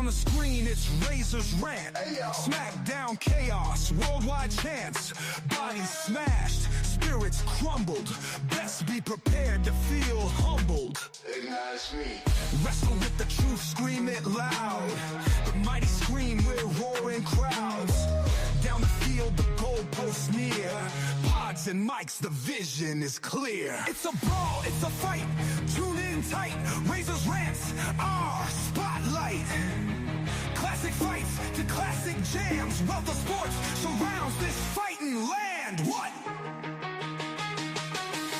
the screen, it's Razor's Rant. Smackdown chaos, worldwide chants. Bodies smashed, spirits crumbled. Best be prepared to feel humbled. Acknowledge me. Wrestle with the truth, scream it loud. The mighty scream with roaring crowds. Down the field, the goalposts near. Pods and mics, the vision is clear. It's a brawl, it's a fight. Tune in tight. Razor's Rants, our spotlight. Classic fights to classic jams. Wealth of sports surrounds this fighting land. What?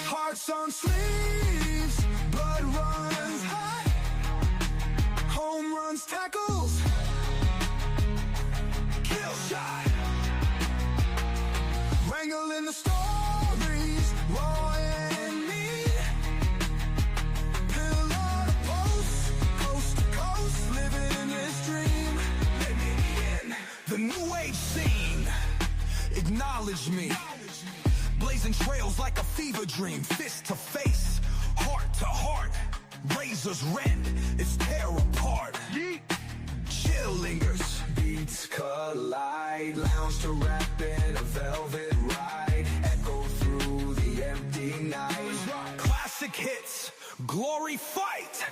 Hearts on sleeves, blood runs hot. Home runs, tackles, kill shot. Wrangling the stories, raw and mean. Pillar to post, coast to coast, living this dream. Let me in. The new age scene, acknowledge me. Blazing trails like a fever dream, fist to face, heart to heart. Razor's Rant, it's tear apart. Chill lingers, beats collide. Lounge to rap in a velvet ride. Echo through the empty night. Classic hits, glory fight.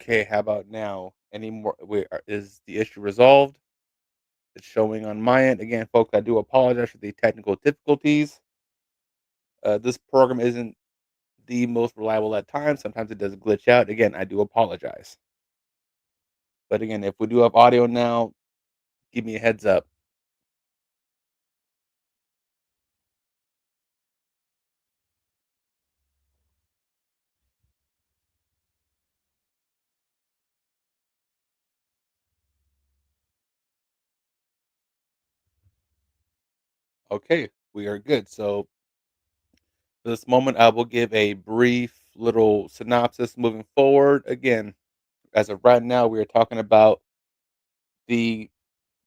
Okay, how about now? Any more? Wait, is the issue resolved? It's showing on my end. Again, folks, I do apologize for the technical difficulties. This program isn't the most reliable at times. Sometimes it does glitch out. Again, I do apologize. But again, if we do have audio now, give me a heads up. Okay, we are good. So, for this moment, I will give a brief little synopsis moving forward. Again, as of right now, we are talking about the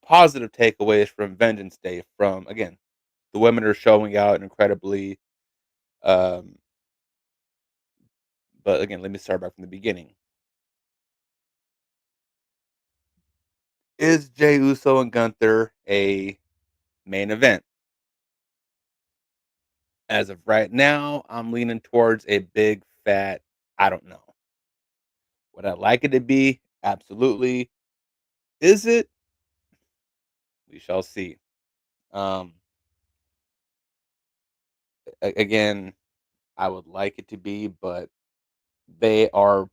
positive takeaways from Vengeance Day. From again, the women are showing out incredibly. Um, but again, let me start back from the beginning. Is Jey Uso and Gunther a main event? As of right now, I'm leaning towards a big fat. I don't know. Would I like it to be? Absolutely. Is it? We shall see. Um, again, I would like it to be, but they are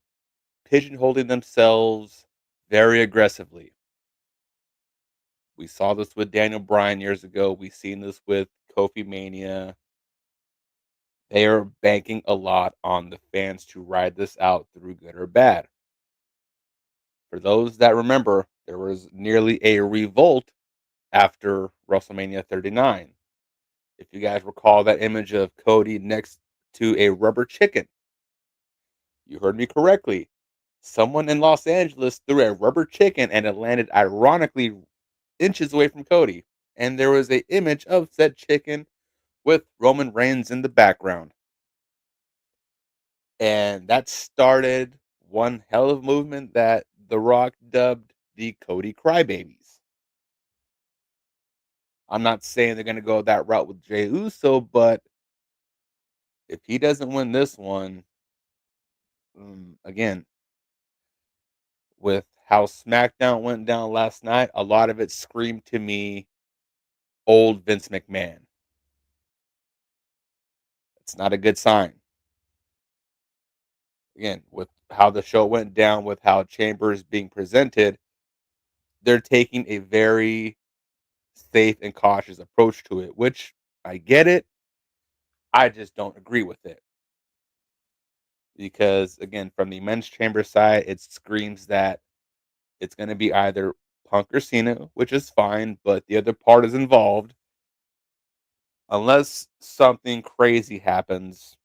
pigeonholing themselves very aggressively. We saw this with Daniel Bryan years ago. We've seen this with Kofi Mania. They are banking a lot on the fans to ride this out through good or bad. For those that remember, there was nearly a revolt after WrestleMania 39. If you guys recall that image of Cody next to a rubber chicken, you heard me correctly. Someone in Los Angeles threw a rubber chicken and it landed ironically inches away from Cody. And there was a image of said chicken with Roman Reigns in the background. And that started one hell of a movement that The Rock dubbed the Cody Crybabies. I'm not saying they're going to go that route with Jey Uso, but if he doesn't win this one, again, with how SmackDown went down last night, a lot of it screamed to me old Vince McMahon. It's not a good sign. Again, with how the show went down, with how Chamber is being presented, they're taking a very safe and cautious approach to it, which I get it. I just don't agree with it because, again, from the men's chamber side, it screams that it's going to be either Punk or Cena, which is fine, but the other part is involved. Unless something crazy happens,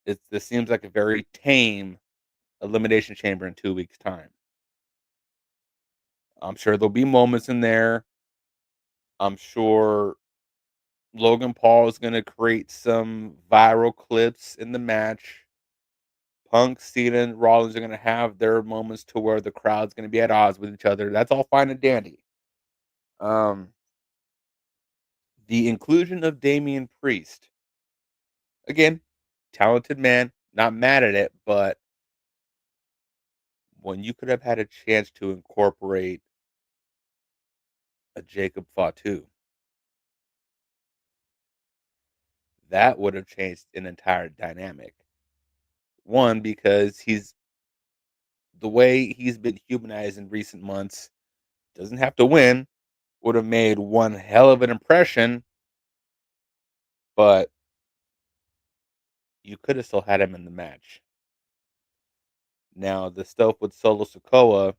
this seems like a very tame elimination chamber in 2 weeks' time. I'm sure there'll be moments in there. I'm sure Logan Paul is going to create some viral clips in the match. Punk, Cena, and Rollins are going to have their moments to where the crowd's going to be at odds with each other. That's all fine and dandy. Um, the inclusion of Damian Priest, again, talented man, not mad at it, but when you could have had a chance to incorporate a Jacob Fatu, that would have changed an entire dynamic. One, because the way he's been humanized in recent months, doesn't have to win, would have made one hell of an impression, but you could have still had him in the match. Now, the stuff with Solo Sokoa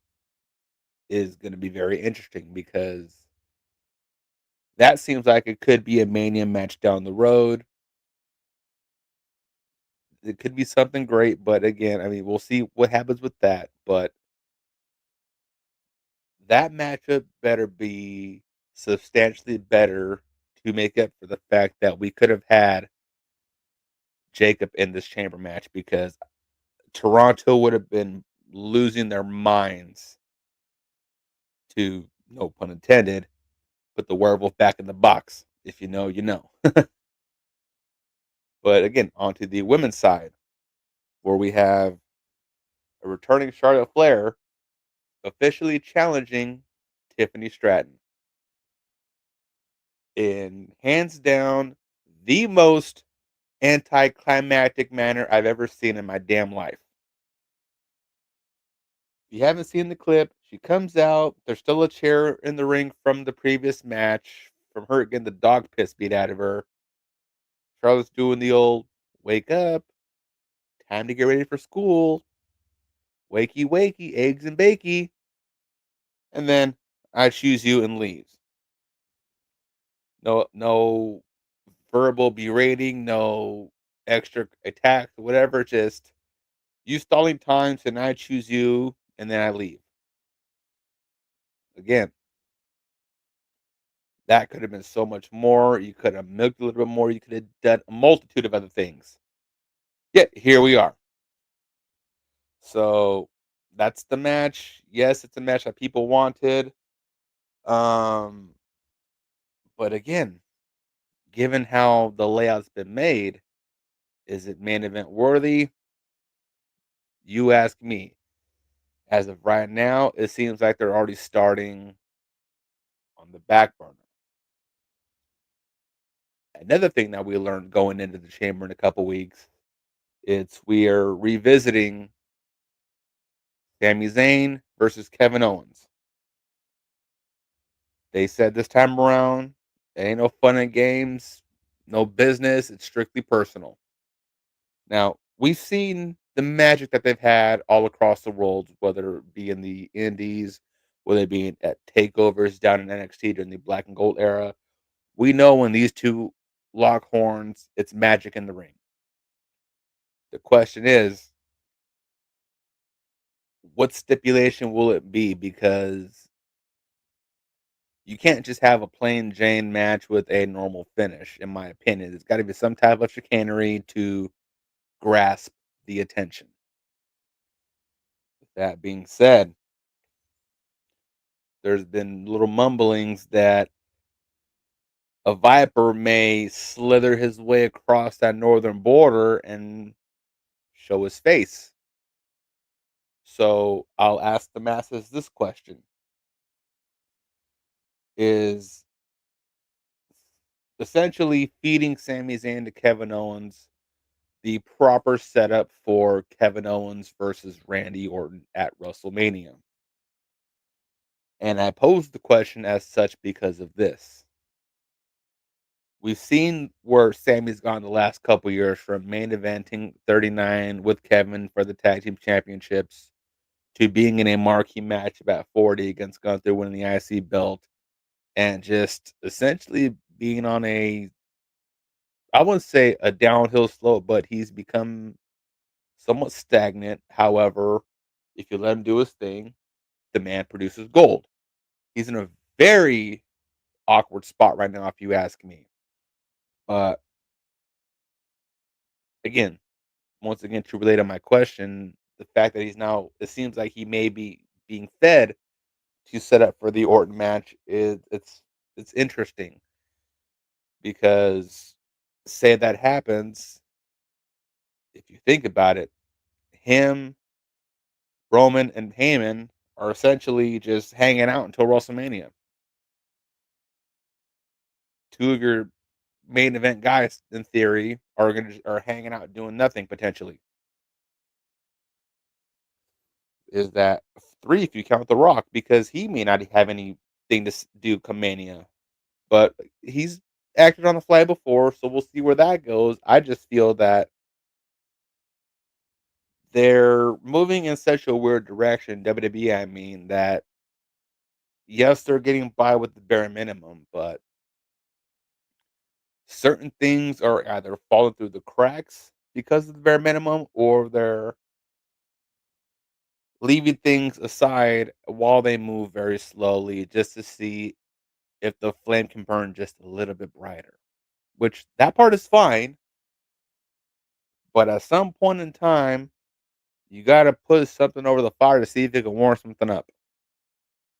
is going to be very interesting because that seems like it could be a Mania match down the road. It could be something great, but again, I mean, we'll see what happens with that. But that matchup better be substantially better to make up for the fact that we could have had Jacob in this chamber match because Toronto would have been losing their minds to, no pun intended, put the werewolf back in the box. If you know, you know. But again, onto the women's side, where we have a returning Charlotte Flair, officially challenging Tiffany Stratton in hands down the most anticlimactic manner I've ever seen in my damn life. If you haven't seen the clip, she comes out. There's still a chair in the ring from the previous match, from her getting the dog piss beat out of her. Charlotte's doing the old wake up, time to get ready for school, wakey wakey, eggs and bakey, and then I choose you and leaves. No verbal berating, no extra attacks, whatever. Just you stalling time, and I choose you, and then I leave. Again, that could have been so much more. You could have milked a little bit more. You could have done a multitude of other things. Yet here we are. So that's the match. Yes, it's a match that people wanted. Um, but again, given how the layout's been made, is it main event worthy? You ask me. As of right now, it seems like they're already starting on the back burner. Another thing that we learned going into the chamber in a couple weeks, it's we are revisiting Sami Zayn versus Kevin Owens. They said this time around, it ain't no fun and games, no business. It's strictly personal. Now, we've seen the magic that they've had all across the world, whether it be in the Indies, whether it be at takeovers down in NXT during the Black and Gold era. We know when these two lock horns, it's magic in the ring. The question is, what stipulation will it be? Because you can't just have a plain Jane match with a normal finish, in my opinion. It's got to be some type of chicanery to grasp the attention. With that being said, there's been little mumblings that a Viper may slither his way across that northern border and show his face. So I'll ask the masses this question: is essentially feeding Sami Zayn to Kevin Owens the proper setup for Kevin Owens versus Randy Orton at WrestleMania? And I pose the question as such because of this. We've seen where Sammy's gone the last couple years from main eventing 39 with Kevin for the tag team championships to being in a marquee match about 40 against Gunther winning the IC belt and just essentially being on a, I wouldn't say a downhill slope, but he's become somewhat stagnant. However, if you let him do his thing, the man produces gold. He's in a very awkward spot right now, if you ask me. But again, once again, to relate on my question, the fact that he's now, it seems like he may be being fed to set up for the Orton match is it's interesting because say that happens, if you think about it, him, Roman, and Heyman are essentially just hanging out until WrestleMania. Two of your main event guys, in theory, are hanging out doing nothing potentially. Is that three if you count The Rock because he may not have anything to do come Mania, but he's acted on the fly before, so we'll see where that goes. I just feel that they're moving in such a weird direction, WWE, I mean, that yes, they're getting by with the bare minimum, but certain things are either falling through the cracks because of the bare minimum or they're leaving things aside while they move very slowly just to see if the flame can burn just a little bit brighter. Which that part is fine, but at some point in time, you gotta put something over the fire to see if it can warm something up,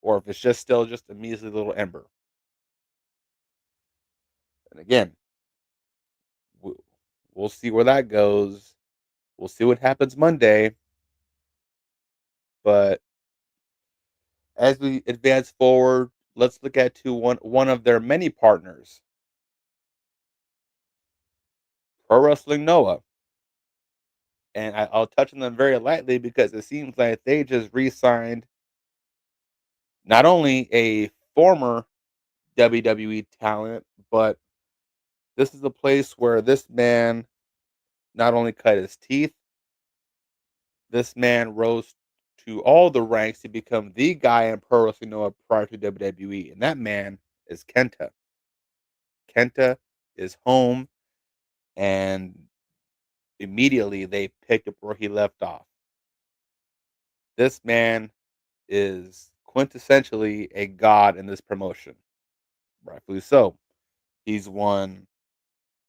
or if it's just still just a measly little ember. And again, we- we'll see where that goes. We'll see what happens Monday. But as we advance forward, let's look at to one of their many partners, Pro Wrestling Noah. And I'll touch on them very lightly because it seems like they just re-signed not only a former WWE talent, but this is a place where this man not only cut his teeth, this man rose to all the ranks to become the guy in Pro Wrestling Noah prior to WWE, and that man is Kenta. Kenta is home, and immediately they picked up where he left off. This man is quintessentially a god in this promotion, rightfully so. He's won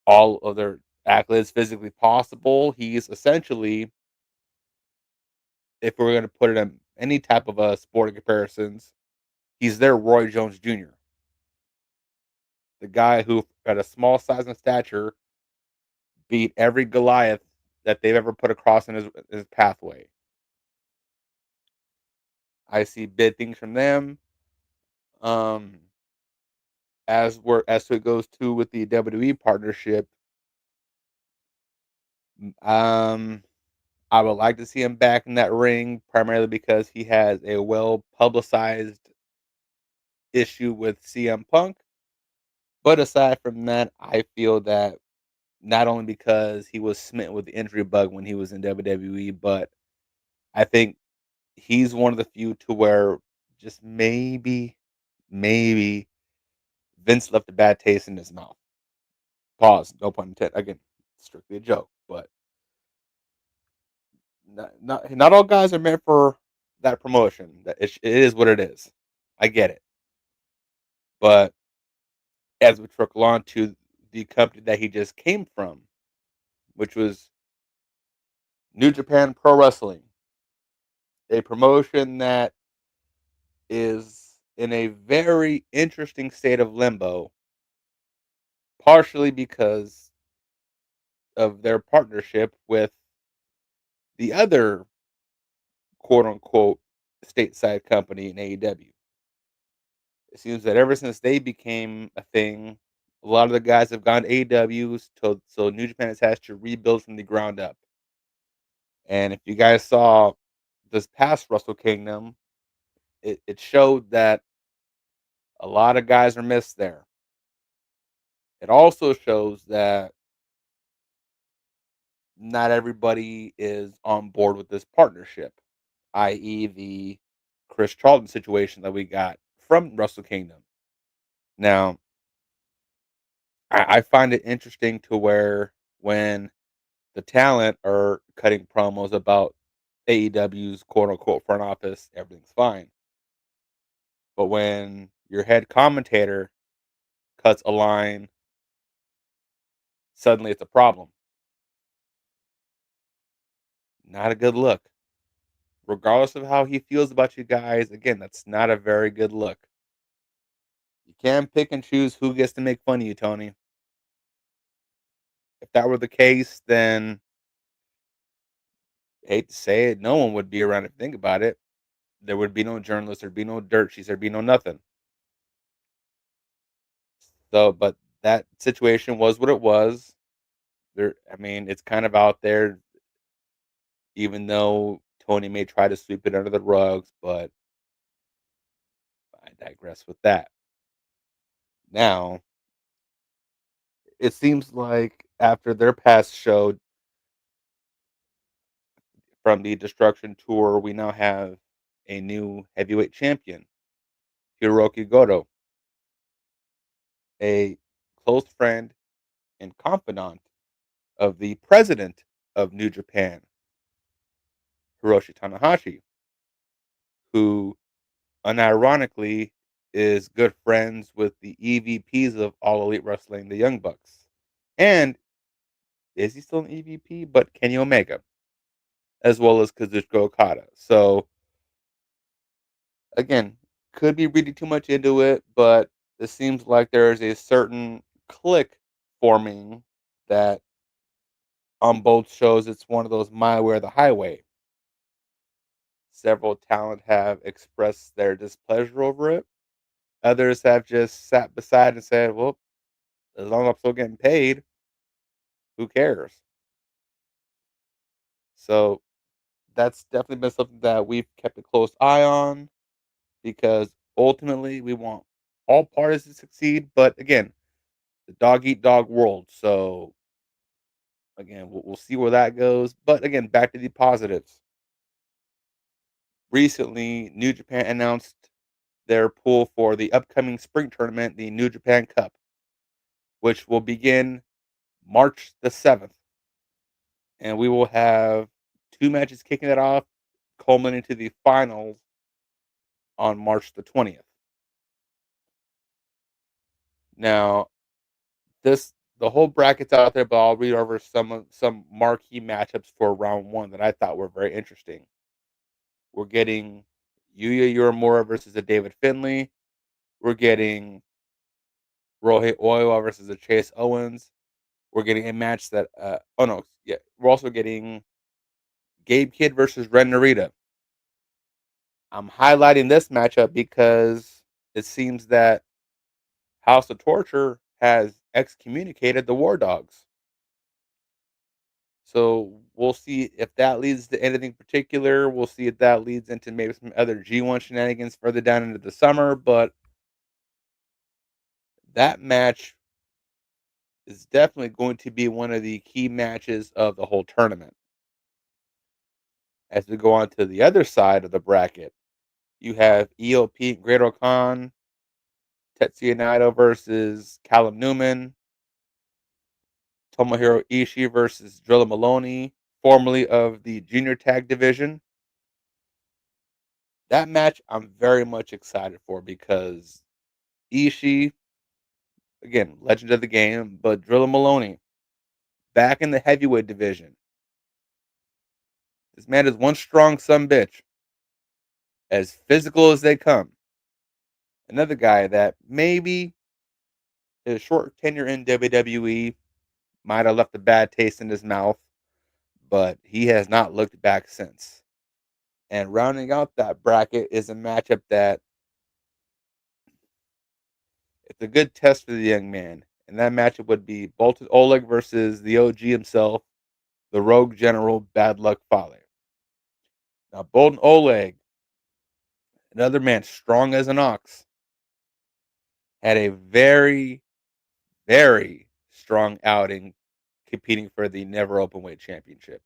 all of their accolades physically possible. He's essentially, if we're going to put it in any type of sporting comparisons, he's their Roy Jones Jr., the guy who, at a small size and stature, beat every Goliath that they've ever put across in his pathway. I see big things from them. Um, as it goes to with the WWE partnership, um, I would like to see him back in that ring, primarily because he has a well publicized issue with CM Punk. But aside from that, I feel that not only because he was smitten with the injury bug when he was in WWE, but I think he's one of the few to where just maybe Vince left a bad taste in his mouth. Pause. No pun intended. Again, strictly a joke, but not all guys are meant for that promotion. That it is what it is. I get it, but as we trickle on to the company that he just came from, which was New Japan Pro Wrestling, a promotion that is in a very interesting state of limbo, partially because of their partnership with the other quote unquote stateside company in AEW. It seems that ever since they became a thing, a lot of the guys have gone to AEWs, so New Japan has to rebuild from the ground up. And if you guys saw this past Wrestle Kingdom, it showed that a lot of guys are missed there. It also shows that not everybody is on board with this partnership, i.e., the Chris Charlton situation that we got from Wrestle Kingdom. Now, I find it interesting to where when the talent are cutting promos about AEW's quote unquote front office, everything's fine. But when your head commentator cuts a line, suddenly it's a problem. Not a good look. Regardless of how he feels about you guys, again, that's not a very good look. You can't pick and choose who gets to make fun of you, Tony. If that were the case, then hate to say it, no one would be around to think about it. There would be no journalists, there'd be no dirt sheets, there'd be no nothing. So, but that situation was what it was. I mean, it's kind of out there, even though Tony may try to sweep it under the rugs, but I digress with that. Now, it seems like after their past show from the Destruction Tour, we now have a new heavyweight champion, Hiroki Goto, a close friend and confidant of the president of New Japan, Hiroshi Tanahashi, who unironically is good friends with the EVPs of All Elite Wrestling, the Young Bucks. And is he still an EVP? But Kenny Omega, as well as Kazuchika Okada. So again, could be reading too much into it, but it seems like there is a certain click forming that on both shows it's one of those my way or the highway. Several talent have expressed their displeasure over it. Others have just sat beside and said, "Well, as long as I'm still getting paid, who cares?" So that's definitely been something that we've kept a close eye on because ultimately we want all parties to succeed. But again, the dog eat dog world. So again, we'll see where that goes. But again, back to the positives. Recently, New Japan announced their pool for the upcoming spring tournament, the New Japan Cup, which will begin March the 7th. And we will have two matches kicking it off, culminating to the finals on March the 20th. Now, the whole bracket's out there, but I'll read over some marquee matchups for round one that I thought were very interesting. We're getting Yuya Uemura versus a David Finlay. We're getting Rohei Oiwa versus a Chase Owens. We're getting a match that oh no, yeah, we're also getting Gabe Kidd versus Ren Narita. I'm highlighting this matchup because it seems that House of Torture has excommunicated the War Dogs. So we'll see if that leads to anything particular. We'll see if that leads into maybe some other G1 shenanigans further down into the summer. But that match is definitely going to be one of the key matches of the whole tournament. As we go on to the other side of the bracket, you have EOP and Great Khan, Tetsuya Naito versus Callum Newman, Tomohiro Ishii versus Drilla Maloney, formerly of the junior tag division. That match I'm very much excited for because Ishii, again, legend of the game, but Drilla Maloney back in the heavyweight division. This man is one strong son bitch, as physical as they come. Another guy that maybe his short tenure in WWE might have left a bad taste in his mouth, but he has not looked back since. And rounding out that bracket is a matchup that it's a good test for the young man. And that matchup would be Bolton Oleg versus the OG himself, the Rogue General Bad Luck Fale. Now, Bolton Oleg, another man strong as an ox, had a very, very strong outing competing for the Never Openweight Championship.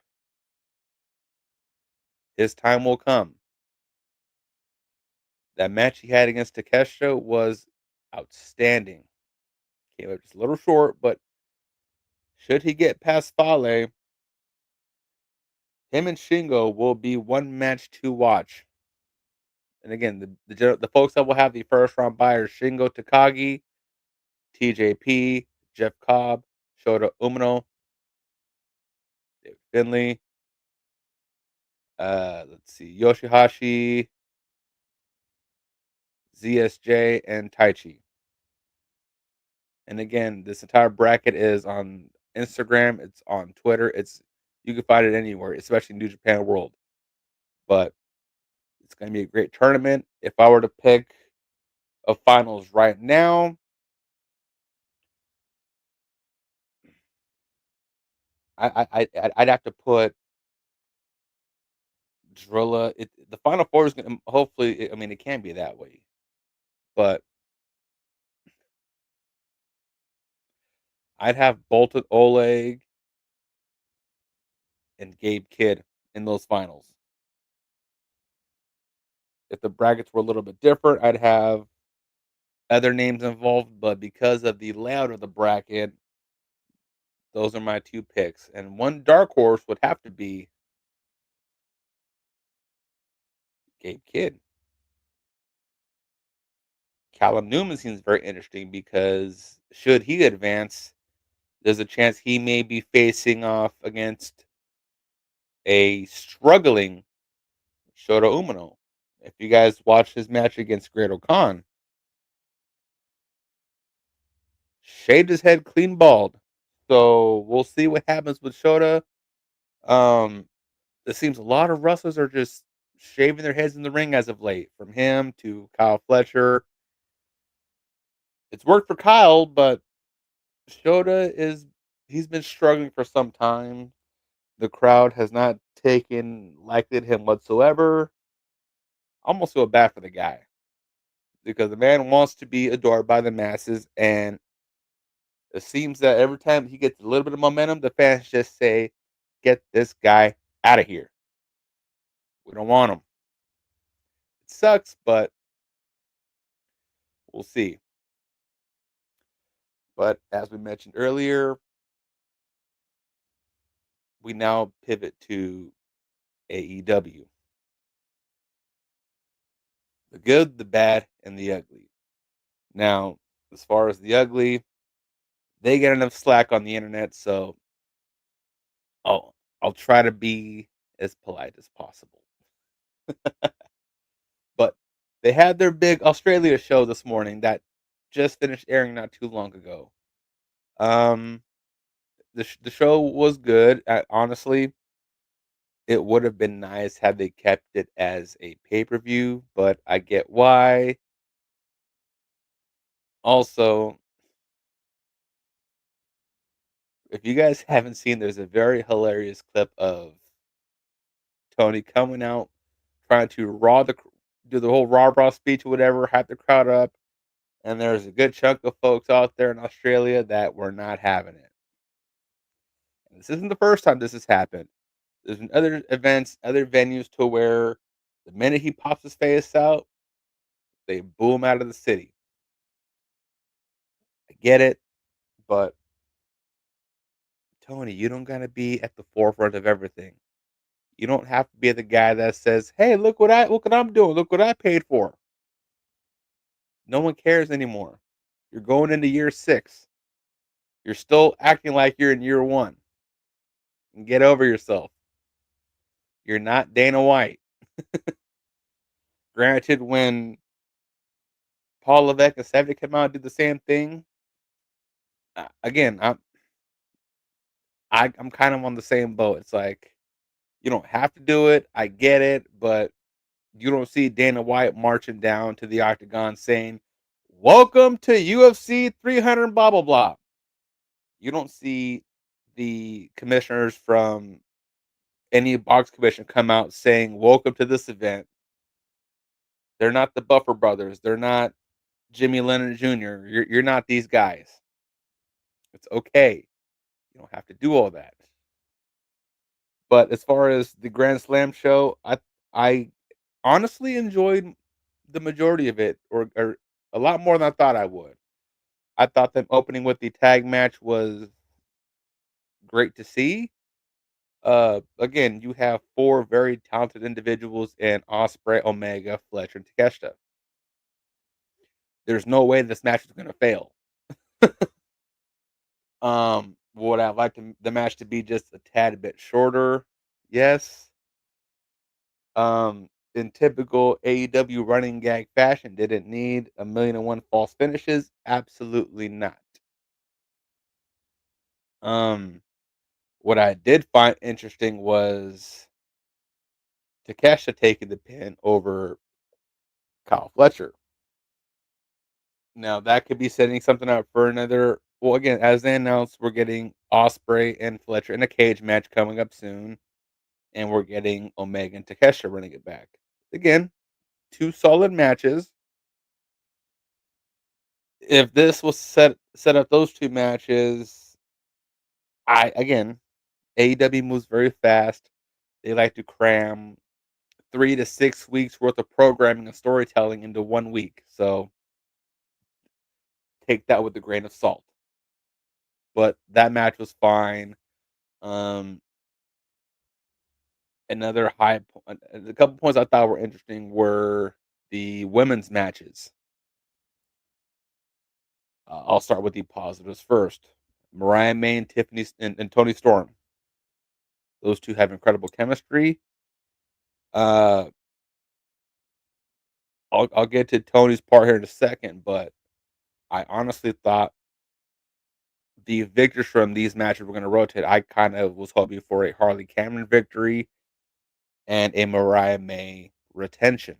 His time will come. That match he had against Takeshita was outstanding. Came up just a little short, but should he get past Fale, him and Shingo will be one match to watch. And again, the folks that will have the first round buyers: Shingo Takagi, TJP, Jeff Cobb, Shota Umino, David Finley, let's see, Yoshihashi, ZSJ, and Taichi. And again, this entire bracket is on Instagram. It's on Twitter. You can find it anywhere, especially New Japan World. But it's going to be a great tournament. If I were to pick a finals right now, I'd have to put Drilla. The final four is going to hopefully. I mean, it can be that way, but I'd have Bolton Oleg and Gabe Kidd in those finals. If the brackets were a little bit different, I'd have other names involved. But because of the layout of the bracket, those are my two picks. And one dark horse would have to be Gabe Kidd. Callum Newman seems very interesting because should he advance, there's a chance he may be facing off against a struggling Shota Umino. If you guys watched his match against Great Khan, shaved his head clean bald. So we'll see what happens with Shota. It seems a lot of wrestlers are just shaving their heads in the ring as of late. From him to Kyle Fletcher, it's worked for Kyle, but Shota is he's been struggling for some time. The crowd has not taken liking him whatsoever. I almost feel bad for the guy because the man wants to be adored by the masses, and it seems that every time he gets a little bit of momentum, the fans just say, "Get this guy out of here. We don't want him." It sucks, but we'll see. But as we mentioned earlier, we now pivot to AEW. The good, the bad, and the ugly. Now, as far as the ugly, they get enough slack on the internet, so I'll try to be as polite as possible. But they had their big Australia show this morning that just finished airing not too long ago. Um, the show was good. Honestly, it would have been nice had they kept it as a pay per view, but I get why. Also, if you guys haven't seen, there's a very hilarious clip of Tony coming out trying to do the whole rah rah speech or whatever, hype the crowd up, and there's a good chunk of folks out there in Australia that were not having it. And this isn't the first time this has happened. There's been other events, other venues to where the minute he pops his face out, they boo him out of the city. I get it, but Tony, you don't gotta be at the forefront of everything. You don't have to be the guy that says, "Hey, look what I'm doing. Look what I paid for." No one cares anymore. You're going into year 6. You're still acting like you're in year 1. And get over yourself. You're not Dana White. Granted, when Paul Levesque and Sevig come out and do the same thing, again, I'm kind of on the same boat. It's like you don't have to do it. I get it, but you don't see Dana White marching down to the octagon saying, "Welcome to UFC 300." Blah blah blah. You don't see the commissioners from any box commission come out saying, "Welcome to this event." They're not the Buffer brothers. They're not Jimmy Lennon Jr. You're not these guys. It's okay. You don't have to do all that. But as far as the Grand Slam show, I honestly enjoyed the majority of it, or a lot more than I thought I would. I thought them opening with the tag match was great to see. Again, you have 4 very talented individuals in Osprey, Omega, Fletcher, and Takeshita. There's no way this match is gonna fail. Would I like the match to be just a tad bit shorter? Yes. In typical AEW running gag fashion, did it need a million and one false finishes? Absolutely not. Um, what I did find interesting was Takesha taking the pin over Kyle Fletcher. Now that could be setting something up for another. Well, again, as they announced, we're getting Osprey and Fletcher in a cage match coming up soon, and we're getting Omega and Takesha running it back. Again, 2 solid matches. If this was set up those 2 matches, I again, AEW moves very fast. They like to cram 3 to 6 weeks worth of programming and storytelling into 1 week. So take that with a grain of salt. But that match was fine. Um, another a couple points I thought were interesting were the women's matches. I'll start with the positives first. Mariah May and and Tony Storm. Those 2 have incredible chemistry. Uh, I'll get to Tony's part here in a second, but I honestly thought the victors from these matches were going to rotate. I kind of was hoping for a Harley Cameron victory. and a Mariah May retention.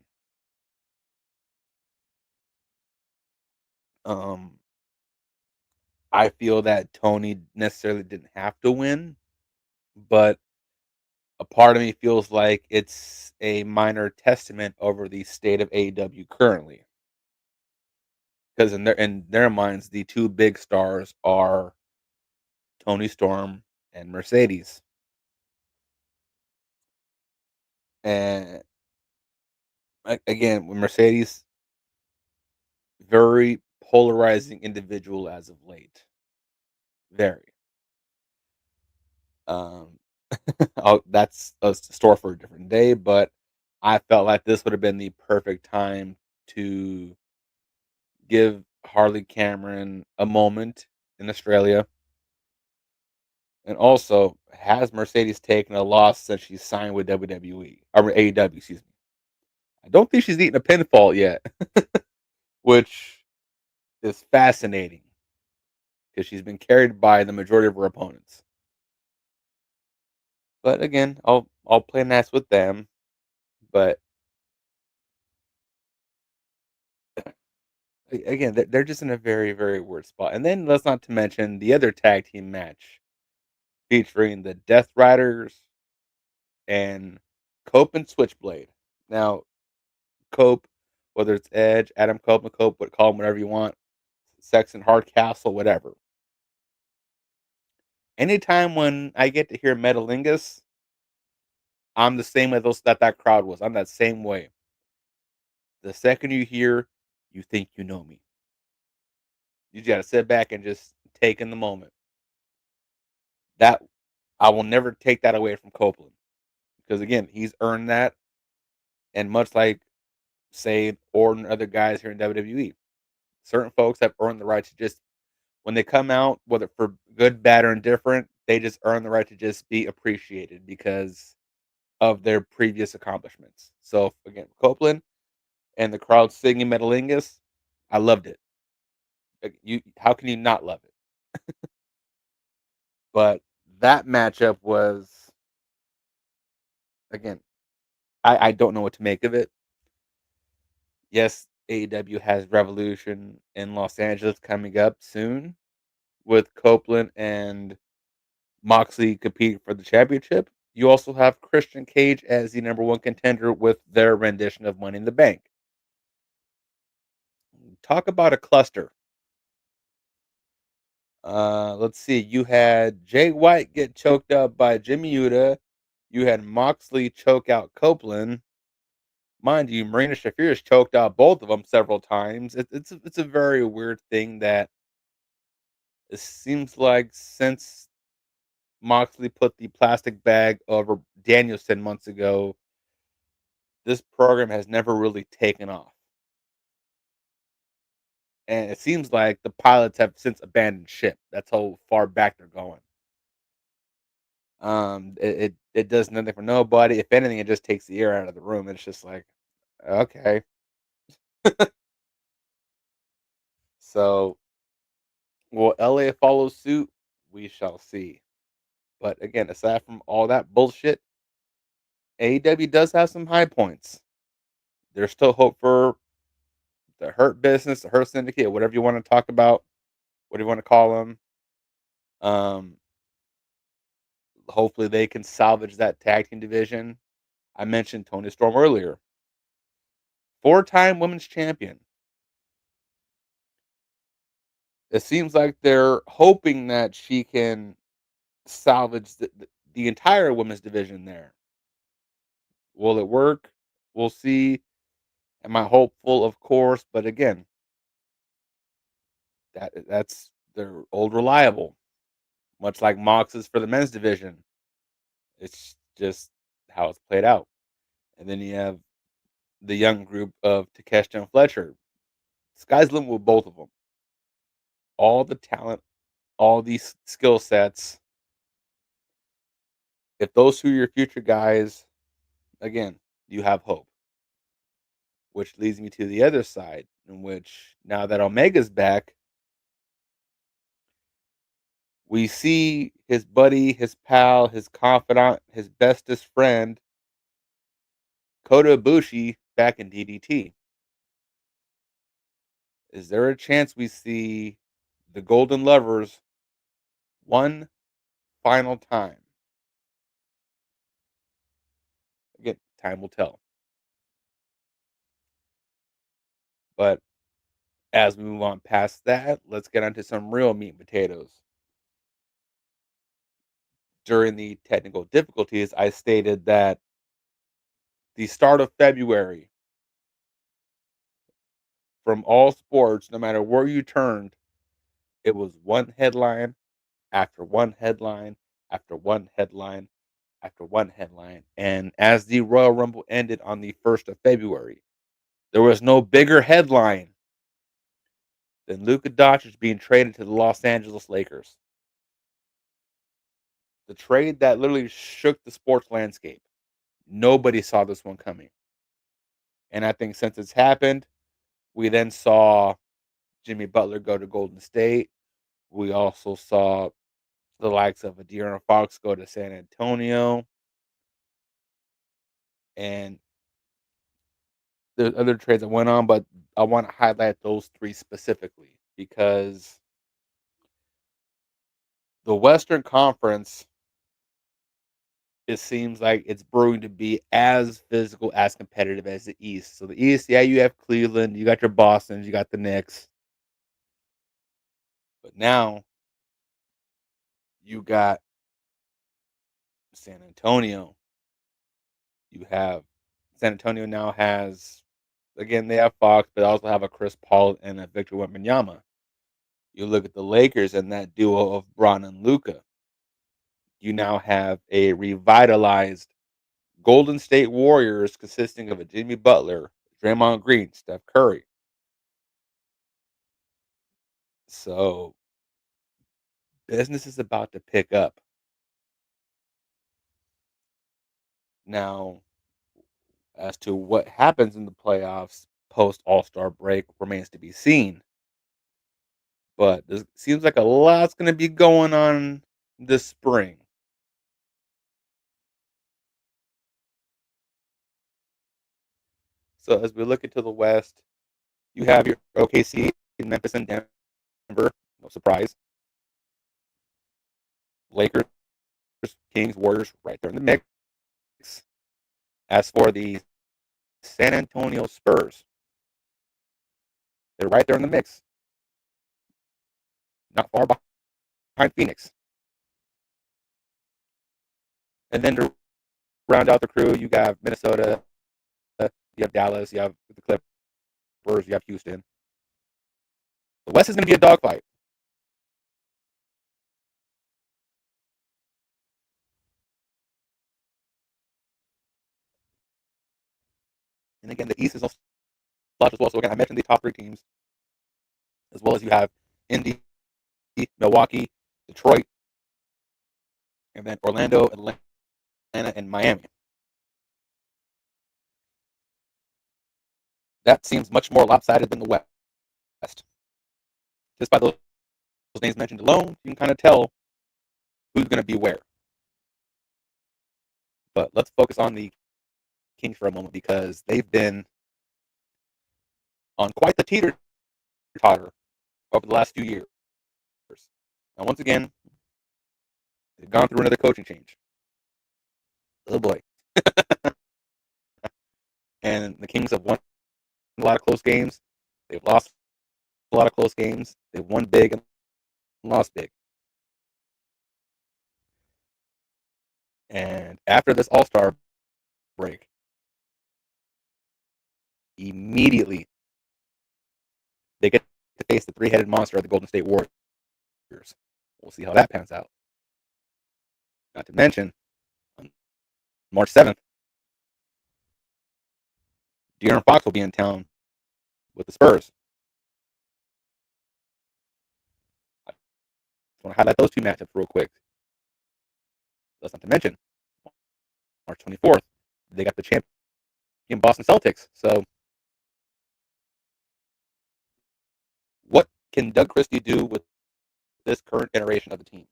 Um, I feel that Tony necessarily didn't have to win, but a part of me feels like it's a minor testament over the state of AEW currently. Because in their minds, the two big stars are Tony Storm and Mercedes. And again, with Mercedes, very polarizing individual as of late. Very. Um, that's a store for a different day, but I felt like this would have been the perfect time to give Harley Cameron a moment in Australia. And also, has Mercedes taken a loss since she signed with WWE or AEW? Excuse me. I don't think she's eaten a pinfall yet, which is fascinating because she's been carried by the majority of her opponents. But again, I'll play nice with them. But again, they're just in a very very weird spot. And then let's not to mention the other tag team match featuring the Death Riders and Cope and Switchblade. Now, Cope, whether it's Edge, Adam Copeland, Cope, but call him whatever you want, Sexton Hardcastle, whatever. Anytime when I get to hear Metalingus, I'm the same way that crowd was. I'm that same way. The second you hear, you think you know me. You just gotta sit back and just take in the moment. That I will never take that away from Copeland because again, he's earned that, and much like say Orton, and other guys here in WWE, certain folks have earned the right to just when they come out, whether for good, bad, or indifferent, they just earn the right to just be appreciated because of their previous accomplishments. So again, Copeland and the crowd singing Metalingus, I loved it. Like, how can you not love it? But that matchup was again, I don't know what to make of it. Yes, AEW has Revolution in Los Angeles coming up soon with Copeland and Moxley competing for the championship. You also have Christian Cage as the number one contender with their rendition of Money in the Bank. Talk about a cluster. Let's see. You had Jay White get choked up by Jimmy Uda. You had Moxley choke out Copeland. Mind you, Marina Shafir has choked out both of them several times. It's a very weird thing that it seems like since Moxley put the plastic bag over Danielson months ago, this program has never really taken off. And it seems like the pilots have since abandoned ship. That's how far back they're going. It does nothing for nobody. If anything, it just takes the air out of the room. It's just like, okay. So will LA follow suit? We shall see. But again, aside from all that bullshit, AEW does have some high points. There's still hope for the Hurt Business, the Hurt Syndicate, whatever you want to talk about, what do you want to call them. Um, Hopefully they can salvage that tag team division. I mentioned Tony Storm earlier, four-time women's champion. It seems like they're hoping that she can salvage the entire women's division there. Will it work? We'll see. Am I hopeful? Of course, but again, that's they're old reliable, much like Mox is for the men's division. It's just how it's played out. And then you have the young group of Takeshita and Fletcher. Sky's the limit with both of them. All the talent, all these skill sets. If those two are your future guys, again, you have hope. Which leads me to the other side, in which now that Omega's back, we see his buddy, his pal, his confidant, his bestest friend, Kota Ibushi back in DDT. Is there a chance we see the Golden Lovers one final time? Again, time will tell. But as we move on past that, let's get onto some real meat and potatoes. During the technical difficulties, I stated that the start of February, from all sports, no matter where you turned, it was one headline after one headline after one headline after one headline. And as the Royal Rumble ended on the 1st of February, there was no bigger headline than Luka Doncic being traded to the Los Angeles Lakers. The trade that literally shook the sports landscape. Nobody saw this one coming. And I think since it's happened, we then saw Jimmy Butler go to Golden State. We also saw the likes of a De'Aaron Fox go to San Antonio. And there's other trades that went on, but I want to highlight those three specifically because the Western Conference, it seems like it's brewing to be as physical, as competitive as the East. So the East, yeah, you have Cleveland, you got your Bostons, you got the Knicks, but now you got San Antonio. You have San Antonio now has again they have Fox, but also have a Chris Paul and a Victor Wembanyama. You look at the Lakers and that duo of Bron and Luca. You now have a revitalized Golden State Warriors consisting of a Jimmy Butler, Draymond Green, Steph Curry. So business is about to pick up. Now, as to what happens in the playoffs post All Star break remains to be seen. But it seems like a lot's going to be going on this spring. So as we look into the West, you have your OKC, Memphis, and Denver. No surprise. Lakers, Kings, Warriors, right there in the mix. As for the San Antonio Spurs, they're right there in the mix, not far behind Phoenix. And then to round out the crew, you got Minnesota, you have Dallas, you have the Clippers, you have Houston. The West is going to be a dogfight. And again, the East is also large as well. So again, I mentioned the top three teams, as well as you have Indy, Milwaukee, Detroit, and then Orlando, Atlanta, and Miami. That seems much more lopsided than the West. Just by those names mentioned alone, you can kind of tell who's going to be where. But let's focus on the Kings for a moment because they've been on quite the teeter totter over the last few years. Now, once again, they've gone through another coaching change. Oh boy. And the Kings have won a lot of close games. They've lost a lot of close games. They've won big and lost big. And after this All Star break, immediately they get to face the three-headed monster of the Golden State Warriors. We'll see how that pans out. Not to mention, on March 7th, De'Aaron Fox will be in town with the Spurs. I want to highlight those two matchups real quick. That's not to mention, March 24th, they got the champion Boston Celtics. So, what can Doug Christie do with this current iteration of the team?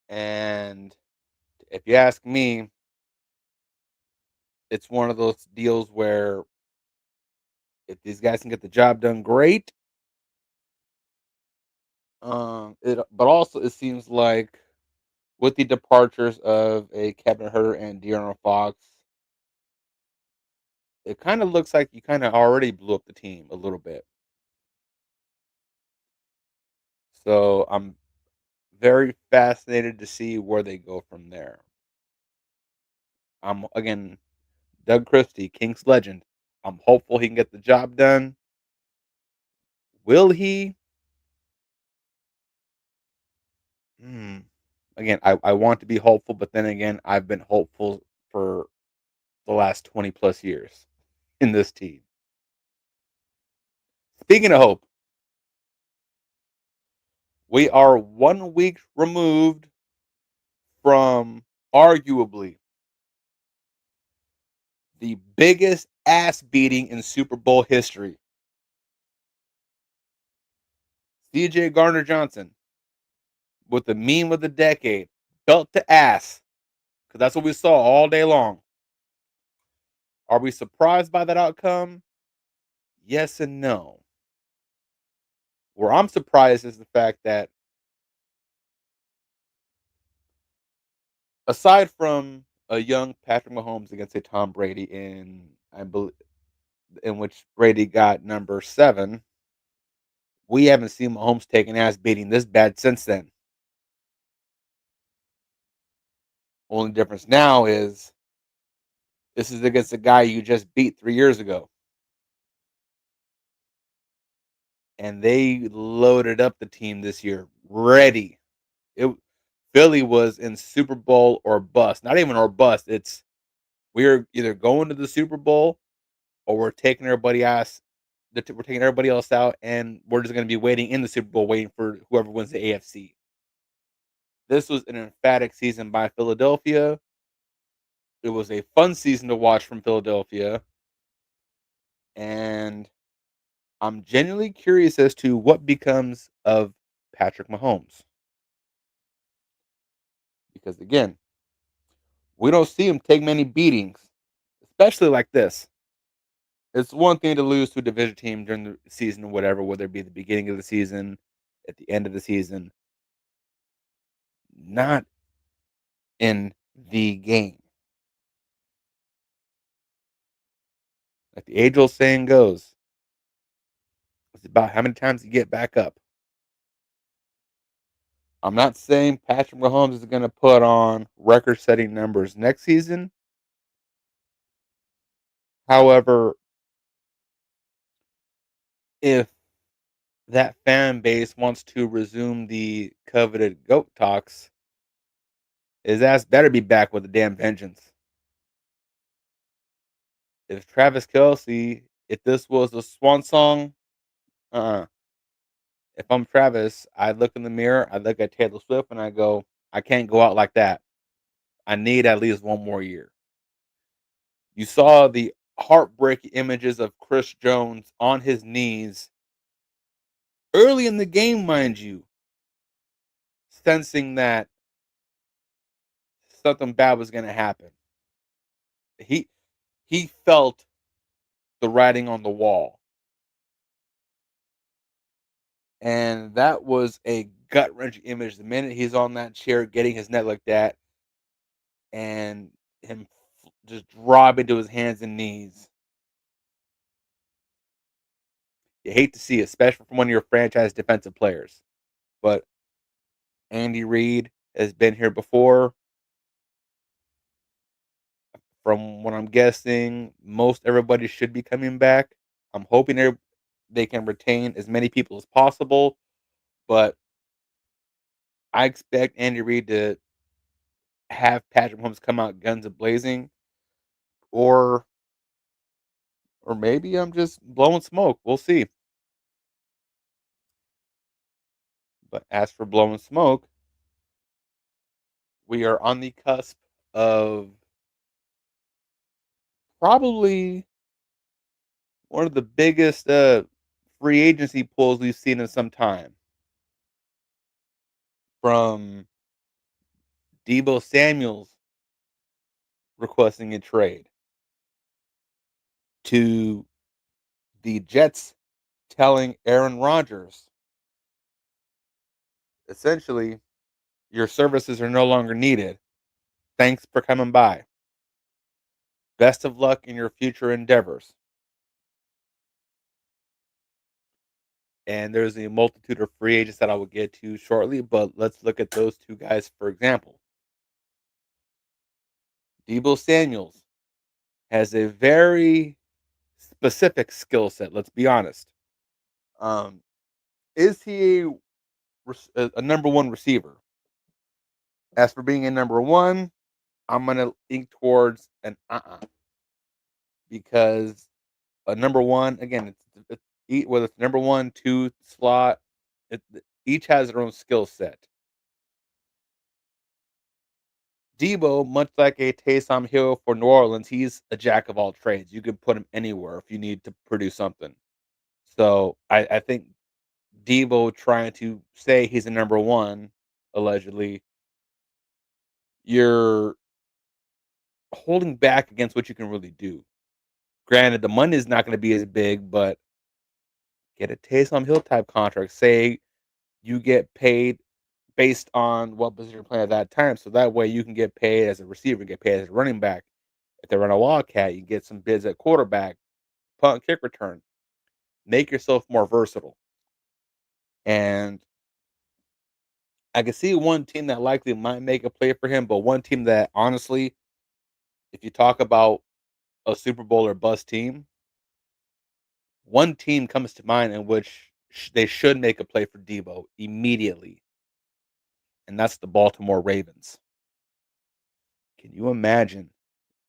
And If you ask me, it's one of those deals where if these guys can get the job done, great. But also it seems like with the departures of a Kevin Herter and De'Aaron Fox, it kind of looks like you kind of already blew up the team a little bit. So I'm very fascinated to see where they go from there. I'm again Doug Christie, Kings legend. I'm hopeful he can get the job done. Will he? Hmm. Again, I want to be hopeful, but then again, I've been hopeful for the last 20 plus years in this team. Speaking of hope, we are 1 week removed from arguably the biggest ass beating in Super Bowl history. CJ Garner Johnson with the meme of the decade, belt to ass, because that's what we saw all day long. Are we surprised by that outcome? Yes and no. Where I'm surprised is the fact that aside from a young Patrick Mahomes against a Tom Brady in which Brady got number 7, we haven't seen Mahomes take an ass beating this bad since then. Only difference now is this is against a guy you just beat 3 years ago. And they loaded up the team this year, ready. It Philly was in Super Bowl or bust. Not even or bust. It's we're either going to the Super Bowl or we're taking everybody else out, and we're just going to be waiting in the Super Bowl, waiting for whoever wins the AFC. This was an emphatic season by Philadelphia. It was a fun season to watch from Philadelphia, and I'm genuinely curious as to what becomes of Patrick Mahomes. Because again, we don't see him take many beatings, especially like this. It's one thing to lose to a division team during the season or whatever, whether it be the beginning of the season, at the end of the season, not in the game. Like the age old saying goes, it's about how many times you get back up. I'm not saying Patrick Mahomes is going to put on record setting numbers next season. However, if that fan base wants to resume the coveted GOAT talks, his ass better be back with a damn vengeance. If Travis Kelsey, if this was a swan song, uh-uh. If I'm Travis, I look in the mirror, I look at Taylor Swift, and I go, I can't go out like that. I need at least one more year. You saw the heartbreaking images of Chris Jones on his knees early in the game, mind you, sensing that something bad was going to happen. He he felt the writing on the wall, and that was a gut wrenching image. The minute he's on that chair, getting his neck like that, and him just dropping to his hands and knees. You hate to see it, especially from one of your franchise defensive players. But Andy Reid has been here before. From what I'm guessing, most everybody should be coming back. I'm hoping they can retain as many people as possible, but I expect Andy Reid to have Patrick Mahomes come out guns a blazing, or maybe I'm just blowing smoke. We'll see. But as for blowing smoke, we are on the cusp of probably one of the biggest free agency pulls we've seen in some time. From Debo Samuels requesting a trade, to the Jets telling Aaron Rodgers, essentially, your services are no longer needed. Thanks for coming by. Best of luck in your future endeavors. And there's a multitude of free agents that I will get to shortly, but let's look at those two guys for example. Debo Samuels has a very specific skill set, let's be honest. Um, is he a number one receiver? As for being a number one, I'm going to ink towards an because a number one, again, whether it's number one, two slot, it, each has their own skill set. Debo, much like a Taysom Hill for New Orleans, he's a jack of all trades. You can put him anywhere if you need to produce something. So I think Debo trying to say he's a number one, allegedly, you're holding back against what you can really do. Granted, the money is not going to be as big, but get a Taysom Hill type contract. Say you get paid based on what position you're playing at that time. So that way you can get paid as a receiver, get paid as a running back. If they run a wildcat, you get some bids at quarterback, punt, kick return. Make yourself more versatile. And I can see one team that likely might make a play for him, but one team that honestly, if you talk about a Super Bowl or bust team, one team comes to mind in which they should make a play for Debo immediately, and that's the Baltimore Ravens. Can you imagine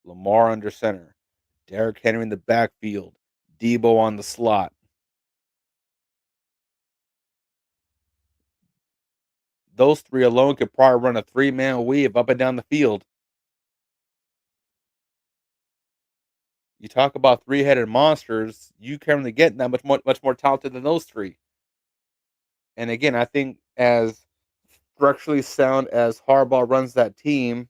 Lamar under center, Derrick Henry in the backfield, Debo on the slot? Those three alone could probably run a three-man weave up and down the field. You talk about three-headed monsters, you currently get that much more talented than those three. And again, I think as structurally sound as Harbaugh runs that team,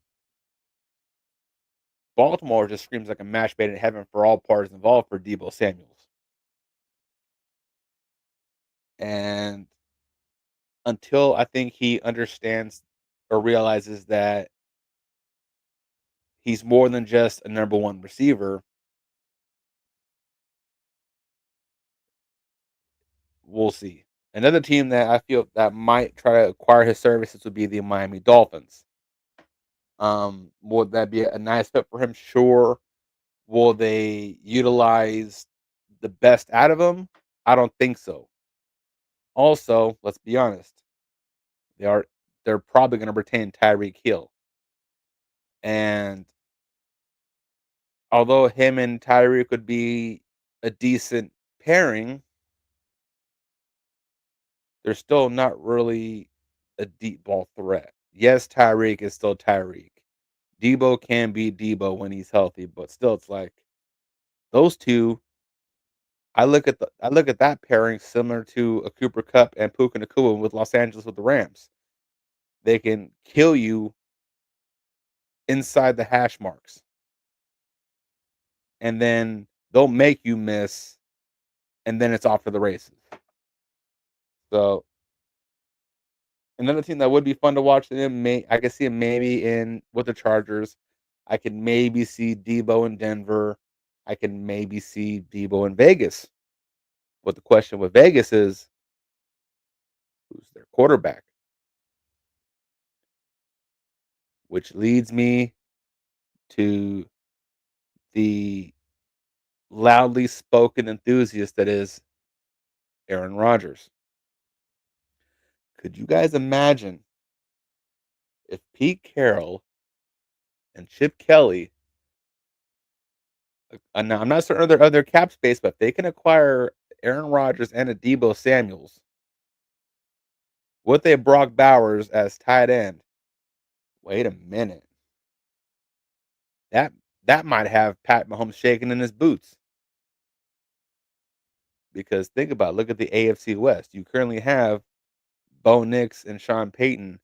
Baltimore just screams like a match made in heaven for all parties involved for Debo Samuels. And until I think he understands or realizes that he's more than just a number one receiver, we'll see. Another team that I feel that might try to acquire his services would be the Miami Dolphins. Would that be a nice fit for him? Sure. Will they utilize the best out of him? I don't think so. Also, let's be honest, they are they're probably going to retain Tyreek Hill, and although him and Tyreek would be a decent pairing, they're still not really a deep ball threat. Yes, Tyreek is still Tyreek. Debo can be Debo when he's healthy, but still, it's like those two. I look at that pairing similar to a Cooper Cup and Puka Nacua with Los Angeles with the Rams. They can kill you inside the hash marks, and then they'll make you miss, and then it's off to the races. So another team that would be fun to watch them, I could see him maybe in with the Chargers. I could maybe see Debo in Denver. I can maybe see Debo in Vegas. But the question with Vegas is who's their quarterback? Which leads me to the loudly spoken enthusiast that is Aaron Rodgers. Could you guys imagine if Pete Carroll and Chip Kelly, now I'm not certain of their cap space, but if they can acquire Aaron Rodgers and a Debo Samuels with a Brock Bowers as tight end, wait a minute. That that might have Pat Mahomes shaking in his boots. Because think about it, look at the AFC West. You currently have Bo Nix and Sean Payton.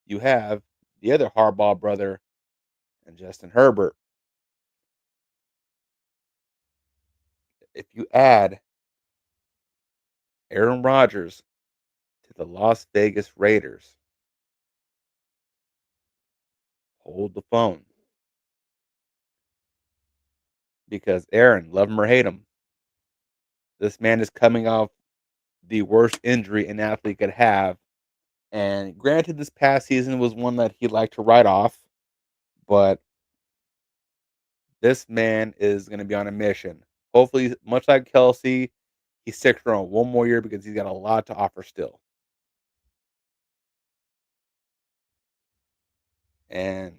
You have the other Harbaugh brother and Justin Herbert. if you add Aaron Rodgers to the Las Vegas Raiders, hold the phone because Aaron, love him or hate him, this man is coming off the worst injury an athlete could have. And granted, this past season was one that he liked to write off, but this man is going to be on a mission. Hopefully, much like Kelsey, he sticks around one more year because he's got a lot to offer still. And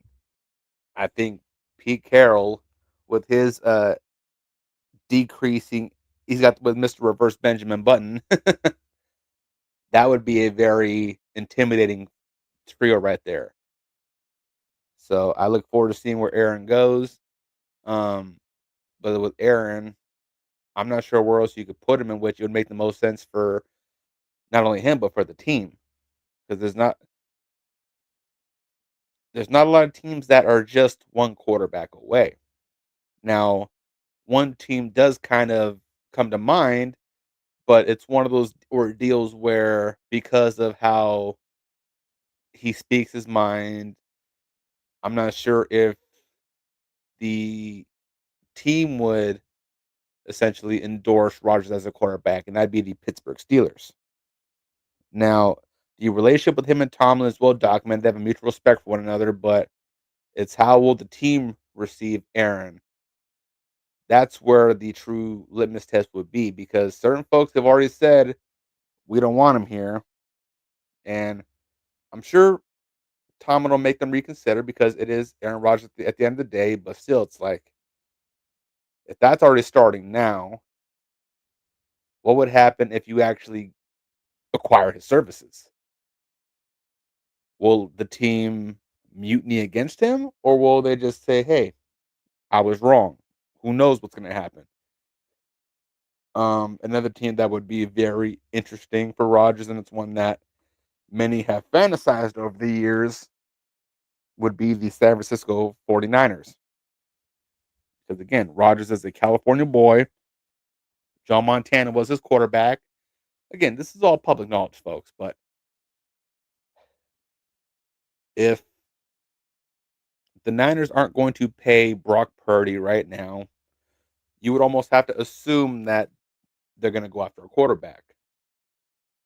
I think Pete Carroll, with his decreasing, he's got with Mr. Reverse Benjamin Button, that would be a very intimidating trio right there. So I look forward to seeing where Aaron goes. Um, but with Aaron, I'm not sure where else you could put him in which it would make the most sense for not only him but for the team because there's not a lot of teams that are just one quarterback away. Now, one team does kind of come to mind, but it's one of those ordeals where because of how he speaks his mind, I'm not sure if the team would essentially endorse Rodgers as a quarterback, and that'd be the Pittsburgh Steelers. Now, the relationship with him and Tomlin is well documented. They have a mutual respect for one another, but it's how will the team receive Aaron? That's where the true litmus test would be because certain folks have already said we don't want him here, and I'm sure Tomlin will make them reconsider because it is Aaron Rodgers at the end of the day. But still, it's like if that's already starting now, what would happen if you actually acquire his services? Will the team mutiny against him, or will they just say, "Hey, I was wrong"? Who knows what's going to happen? Another team that would be very interesting for Rodgers, and it's one that many have fantasized over the years, would be the San Francisco 49ers. Because again, Rodgers is a California boy. John Montana was his quarterback. Again, this is all public knowledge, folks. But if the Niners aren't going to pay Brock Purdy right now, you would almost have to assume that they're going to go after a quarterback.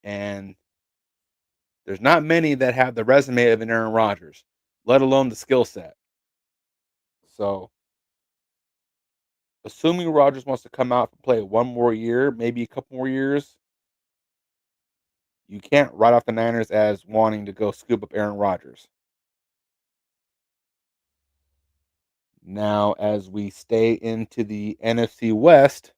And there's not many that have the resume of an Aaron Rodgers, let alone the skill set. So, assuming Rodgers wants to come out and play one more year, maybe a couple more years, you can't write off the Niners as wanting to go scoop up Aaron Rodgers. Now, as we stay into the NFC West,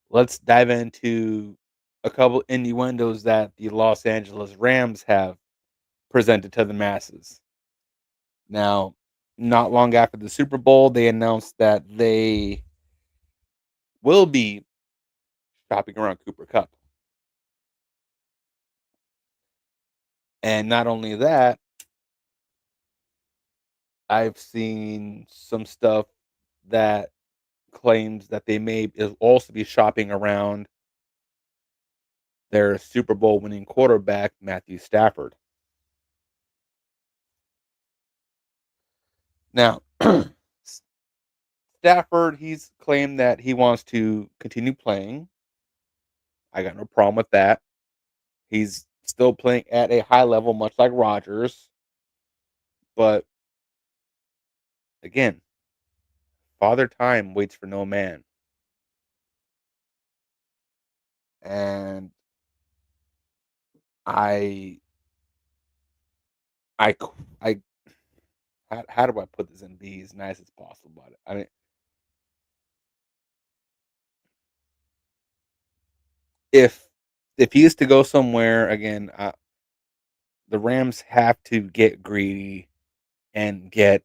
let's dive into a couple innuendos that the Los Angeles Rams have presented to the masses. Now, not long after the Super Bowl, they announced that they will be shopping around Cooper Cup. And not only that, I've seen some stuff that claims that they may also be shopping around their Super Bowl winning quarterback, Matthew Stafford. Now, Stafford, he's claimed that he wants to continue playing. I got no problem with that. He's still playing at a high level, much like Rodgers. But again, Father Time waits for no man. And I, I, I, how do I put this and be as nice as possible about it? I mean, if if he is to go somewhere again, the Rams have to get greedy and get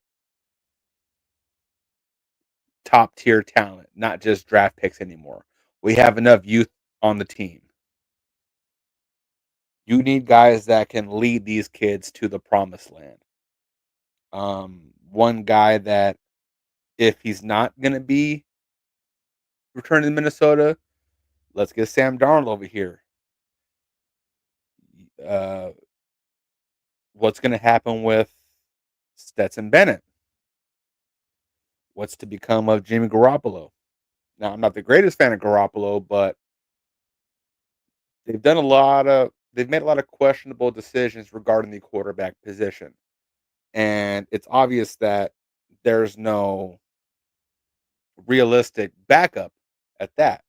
top tier talent, not just draft picks anymore. We have enough youth on the team. You need guys that can lead these kids to the promised land. One guy that if he's not going to be returning to Minnesota. Let's get Sam Darnold over here. Uh, what's going to happen with Stetson Bennett? What's to become of Jimmy Garoppolo? Now, I'm not the greatest fan of Garoppolo, but they've made a lot of questionable decisions regarding the quarterback position. And it's obvious that there's no realistic backup at that.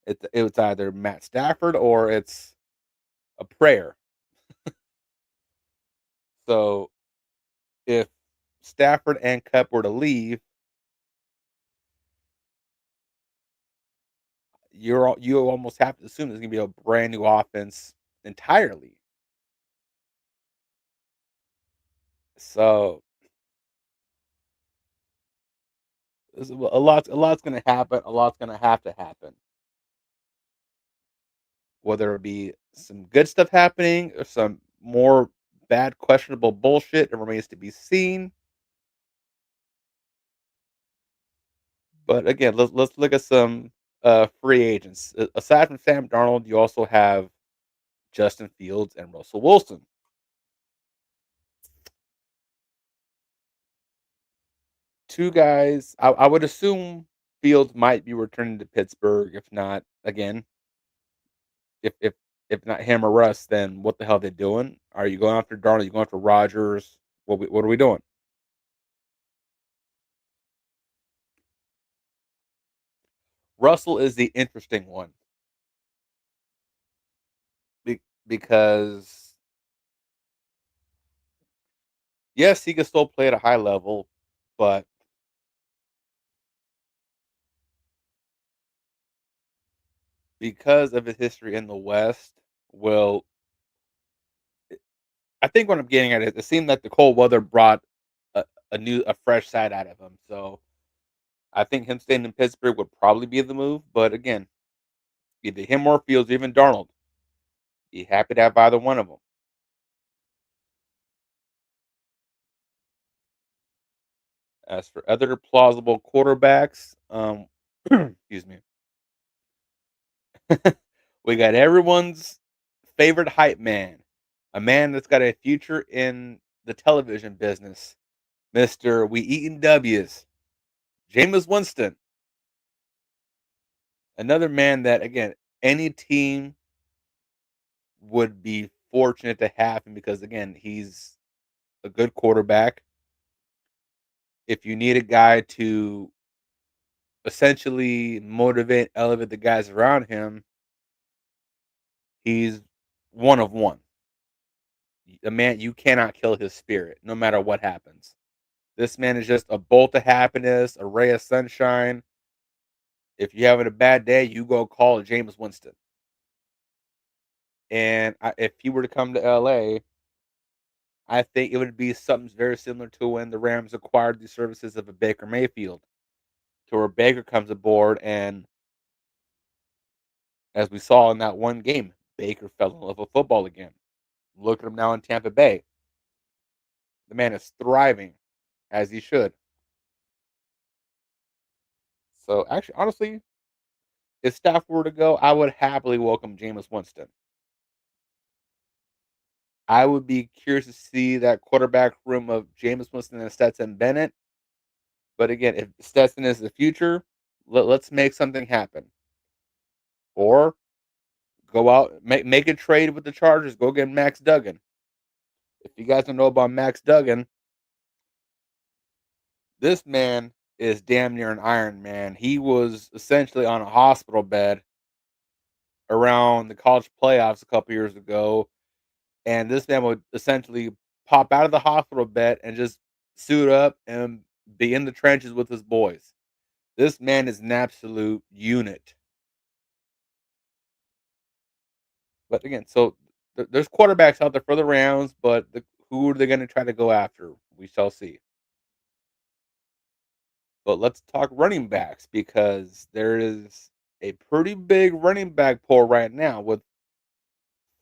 It's either Matt Stafford or it's a prayer. So if Stafford and Cup were to leave, you almost have to assume there's going to be a brand new offense entirely. So a lot's going to happen. A lot's going to have to happen. Whether it be some good stuff happening or some more bad, questionable bullshit, it remains to be seen. But again, let's look at some free agents. Aside from Sam Darnold, you also have Justin Fields and Russell Wilson. Two guys. I would assume Fields might be returning to Pittsburgh. If not, again, if not him or Russ, then what the hell are they doing? Are you going after Darnold? Are you going after Rodgers? What are we doing? Russell is the interesting one because yes, he can still play at a high level, but because of his history in the West, well, I think what I'm getting at is it seemed like the cold weather brought a fresh side out of him. So I think him staying in Pittsburgh would probably be the move. But again, either him or Fields, even Darnold, be happy to have either one of them. As for other plausible quarterbacks, excuse me, we got everyone's favorite hype man, a man that's got a future in the television business, Mister We Eatin' W's, Jameis Winston, another man that again any team would be fortunate to have him because again he's a good quarterback. If you need a guy to essentially motivate, elevate the guys around him, he's one of one. A man you cannot kill his spirit, no matter what happens. This man is just a bolt of happiness, a ray of sunshine. If you're having a bad day, you go call James Winston. And if he were to come to LA, I think it would be something very similar to when the Rams acquired the services of a Baker Mayfield, to where Baker comes aboard, and as we saw in that one game, Baker fell in love with football again. Look at him now in Tampa Bay. The man is thriving, as he should. So, actually, honestly, if Stafford were to go, I would happily welcome Jameis Winston. I would be curious to see that quarterback room of Jameis Winston and Stetson Bennett. But again, if Stetson is the future, let's make something happen. Or go out, make a trade with the Chargers, go get Max Duggan. If you guys don't know about Max Duggan, this man is damn near an Iron Man. He was essentially on a hospital bed around the college playoffs a couple years ago, and this man would essentially pop out of the hospital bed and just suit up and be in the trenches with his boys. This man is an absolute unit. But again, so there's quarterbacks out there for the rounds, but who are they going to try to go after? We shall see. But let's talk running backs because there is a pretty big running back pool right now with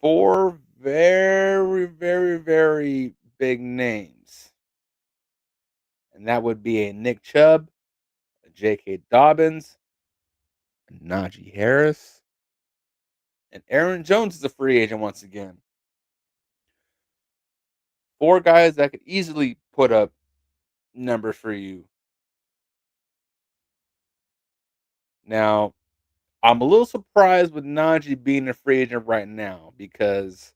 four very, very, very big names. And that would be a Nick Chubb, a J.K. Dobbins, Najee Harris, and Aaron Jones is a free agent once again. Four guys that could easily put up numbers for you. Now, I'm a little surprised with Najee being a free agent right now because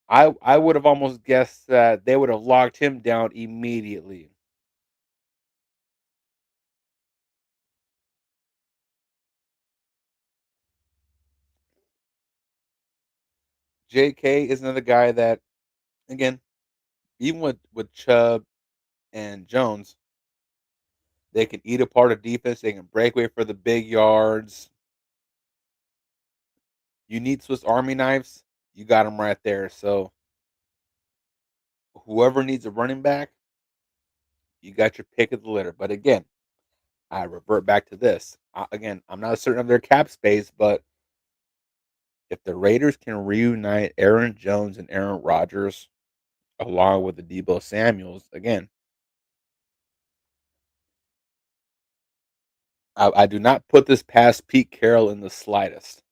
I would have almost guessed that they would have locked him down immediately. J.K. is another guy that, again, even with Chubb and Jones, they can eat apart a defense. They can break away for the big yards. You need Swiss Army knives, you got them right there. So whoever needs a running back, you got your pick of the litter. But again, I revert back to this. Again, I'm not certain of their cap space, but if the Raiders can reunite Aaron Jones and Aaron Rodgers along with the Debo Samuels, again, I do not put this past Pete Carroll in the slightest.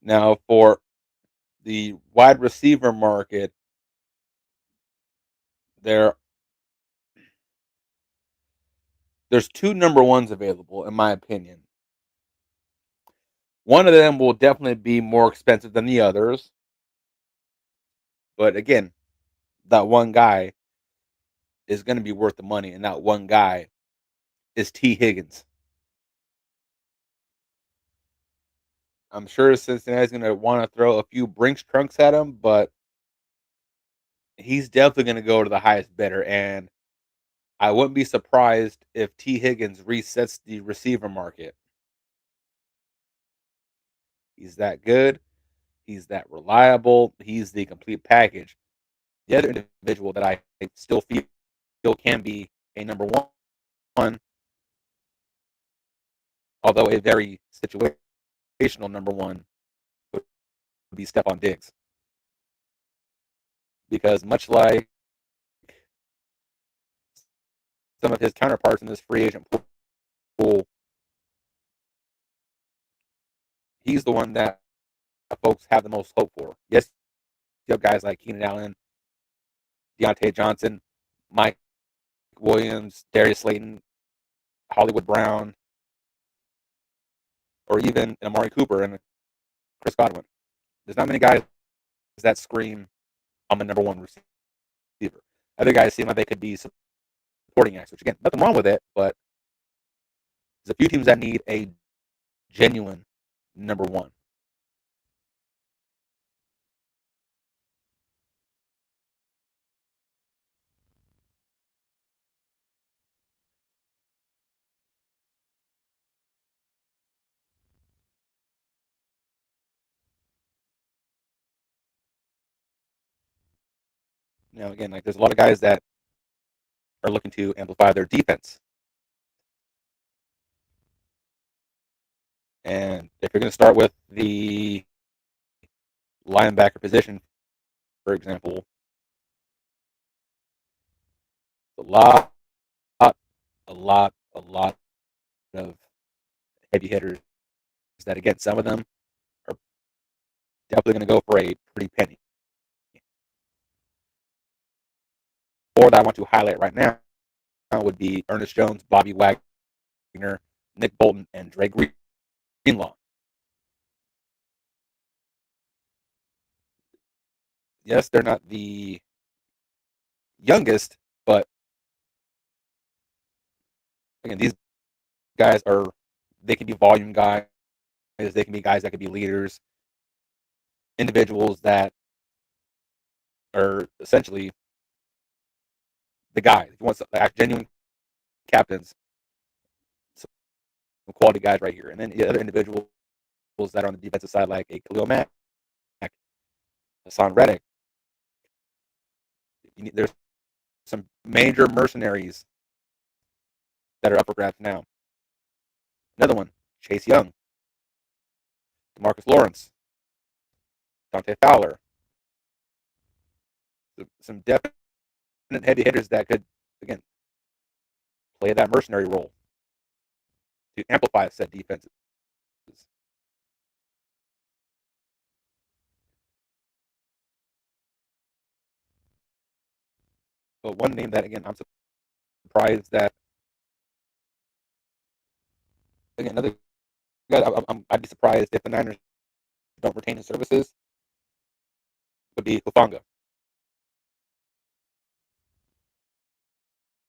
Now, for the wide receiver market, there there's two number ones available, in my opinion. One of them will definitely be more expensive than the others, but again, that one guy is going to be worth the money, and that one guy is T. Higgins. I'm sure Cincinnati's going to want to throw a few Brinks trunks at him, but he's definitely going to go to the highest bidder. And I wouldn't be surprised if T. Higgins resets the receiver market. He's that good. He's that reliable. He's the complete package. The other individual that I still feel can be a number one, although a very situational number one, would be Stephon Diggs. Because much like some of his counterparts in this free agent pool, he's the one that folks have the most hope for. Yes, you have guys like Keenan Allen, Deontay Johnson, Mike Williams, Darius Slayton, Hollywood Brown, or even Amari Cooper and Chris Godwin. There's not many guys that scream, I'm a number one receiver. Other guys seem like they could be supporting acts, which again, nothing wrong with it, but there's a few teams that need a genuine number one. Again, like there's a lot of guys that are looking to amplify their defense. And if you're going to start with the linebacker position, for example, a lot, a lot of heavy hitters that, again, some of them are definitely going to go for a pretty penny. Four that I want to highlight right now would be Ernest Jones, Bobby Wagner, Nick Bolton, and Dre Greenlaw. Yes, they're not the youngest, but again, these guys are, they can be volume guys, they can be guys that could be leaders, individuals that are essentially the guys. If you want some genuine captains, some quality guys right here. And then the other individuals that are on the defensive side, like a Khalil Mack, Hassan Reddick. There's some major mercenaries that are up for grabs now. Another one, Chase Young, Demarcus Lawrence, Dante Fowler. Some depth heavy hitters that could, again, play that mercenary role to amplify said defenses. But one name that, again, I'm surprised that, again, another guy I'd be surprised if the Niners don't retain his services would be Hufanga,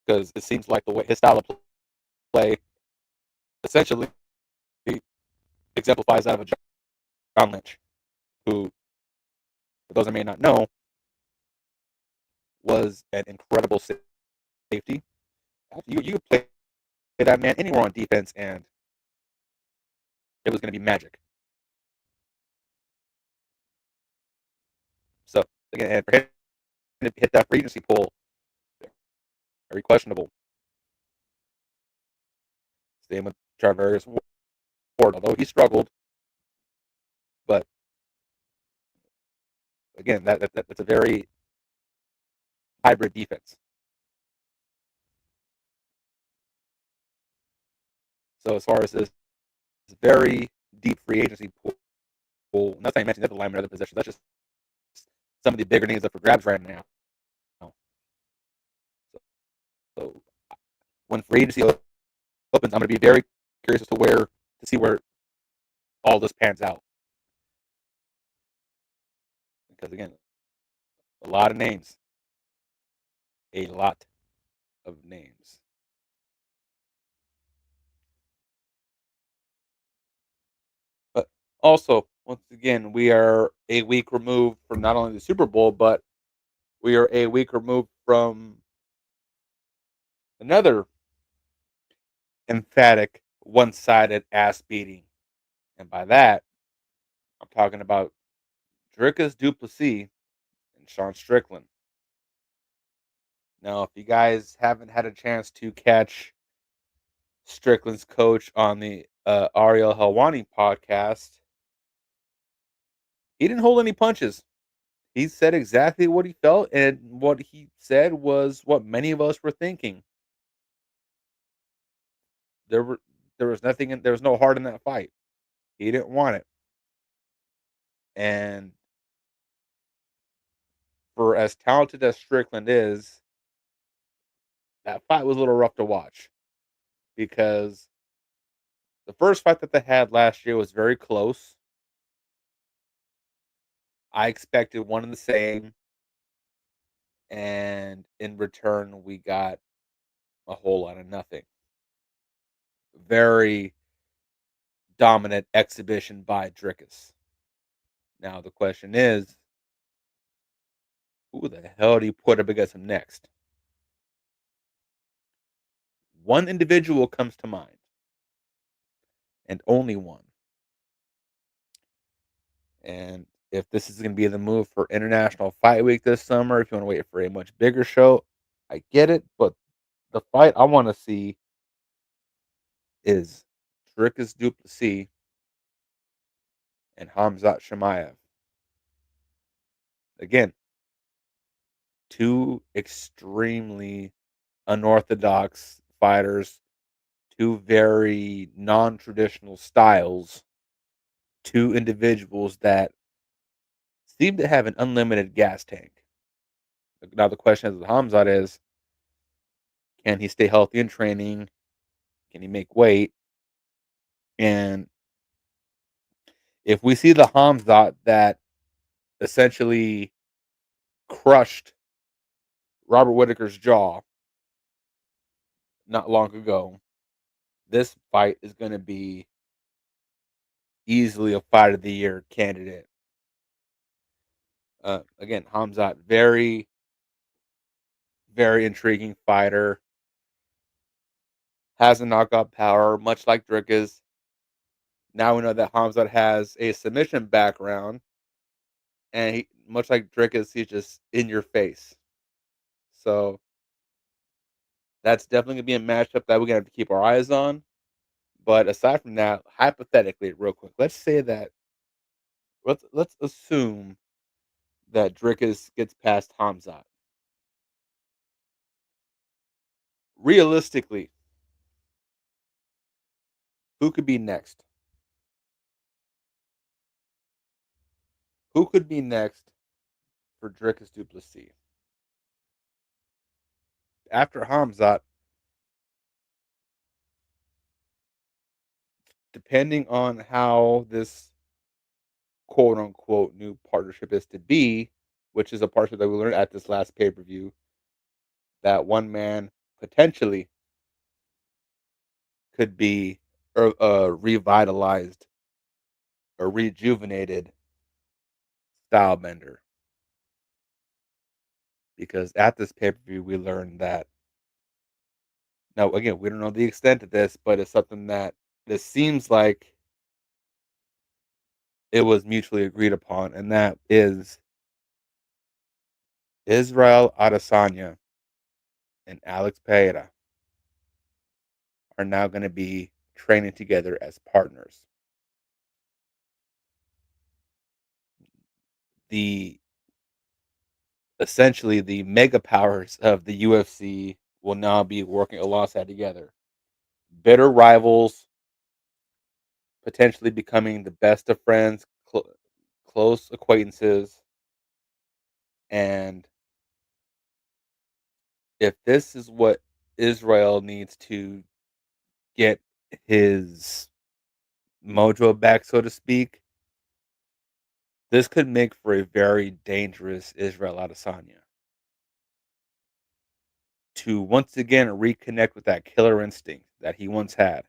because it seems like the way his style of play essentially exemplifies that of a John Lynch, who, for those that may not know, was an incredible safety. You could play that man anywhere on defense, and it was going to be magic. So, again, and for him to hit that free agency pool, very questionable. Same with Travis Ward, although he struggled, but again, that's a very hybrid defense. So as far as this very deep free agency pool, I'm not saying mention the other linemen, other positions. That's just some of the bigger names up for grabs right now. So when free agency opens, I'm going to be very curious as to see where all this pans out, because again, a lot of names, a lot of names. But also, once again, we are a week removed from not only the Super Bowl, but we are a week removed from another emphatic one-sided ass beating. And by that, I'm talking about Drickus Duplessis and Sean Strickland. Now, if you guys haven't had a chance to catch Strickland's coach on the Ariel Helwani podcast, he didn't hold any punches. He said exactly what he felt, and what he said was what many of us were thinking. There were there was nothing in, there was no heart in that fight. He didn't want it. And for as talented as Strickland is, that fight was a little rough to watch, because the first fight that they had last year was very close. I expected one and the same, and in return, we got a whole lot of nothing. Very dominant exhibition by Drickus. Now, the question is, who the hell do you put up against him next? One individual comes to mind, and only one. And if this is going to be the move for International Fight Week this summer, if you want to wait for a much bigger show, I get it. But the fight I want to see is Dricus Duplessis and Hamzat Shemaev. Again, two extremely unorthodox fighters, two very non traditional styles, two individuals that seem to have an unlimited gas tank. Now, the question is with Hamzat is, can he stay healthy in training? Can he make weight? And if we see the Hamzat that essentially crushed Robert Whitaker's jaw not long ago, this fight is going to be easily a fight of the year candidate. Again, Hamzat, very, very intriguing fighter. Has a knockout power, much like Drickus. Now we know that Hamzat has a submission background, and he, much like Drickus, he's just in your face. So that's definitely gonna be a matchup that we're gonna have to keep our eyes on. But aside from that, hypothetically, real quick, let's say that let's assume that Drickus gets past Hamzat. Realistically, who could be next? Who could be next for Dricus Duplessis? After Hamzat, depending on how this quote unquote new partnership is to be, which is a partnership that we learned at this last pay per view, that one man potentially could be a revitalized or rejuvenated style bender. Because at this pay per view, we learned that now again we don't know the extent of this, but it's something that this seems like it was mutually agreed upon, and that is Israel Adesanya and Alex Pereira are now going to be training together as partners. The essentially the mega powers of the UFC will now be working alongside together. Bitter rivals, potentially becoming the best of friends, close acquaintances, and if this is what Israel needs to get his mojo back, so to speak, this could make for a very dangerous Israel Adesanya to once again reconnect with that killer instinct that he once had.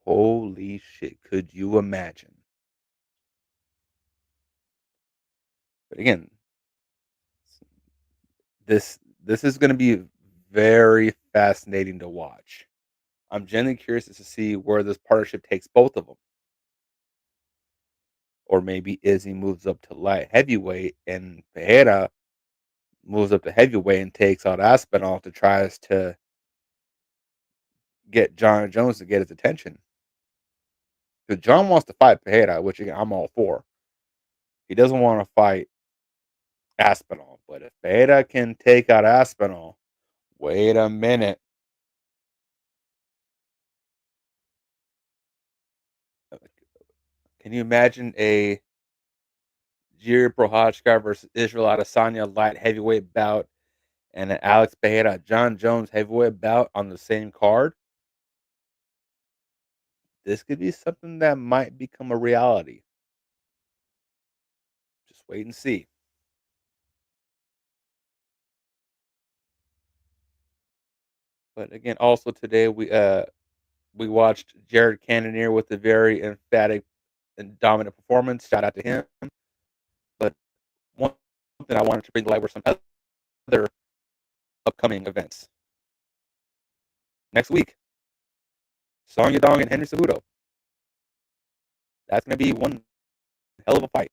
Holy shit, could you imagine? But again, this is going to be very fascinating to watch. I'm genuinely curious to see where this partnership takes both of them. Or maybe Izzy moves up to light heavyweight and Pereira moves up to heavyweight and takes out Aspinall to tries to get John Jones to get his attention. Because John wants to fight Pereira, which again I'm all for. He doesn't want to fight Aspinall, but if Pereira can take out Aspinall, wait a minute. Can you imagine a Jiri Prochazka versus Israel Adesanya light heavyweight bout and an Alex Pereira John Jones heavyweight bout on the same card? This could be something that might become a reality. Just wait and see. But again, also today we watched Jared Cannonier with a very emphatic and dominant performance. Shout out to him. But one thing I wanted to bring to light were some other upcoming events. Next week, Song Yadong and Henry Cejudo. That's going to be one hell of a fight.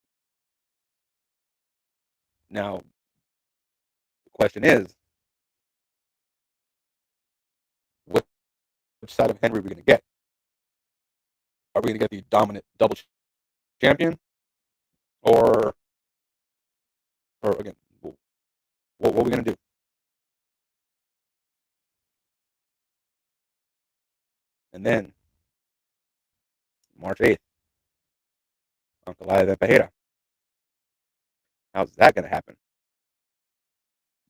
Now, the question is, which side of Henry are we going to get? Are we going to get the dominant double champion, or again, what are we going to do? And then March 8th, Ankalaev and Pereira. How's that going to happen?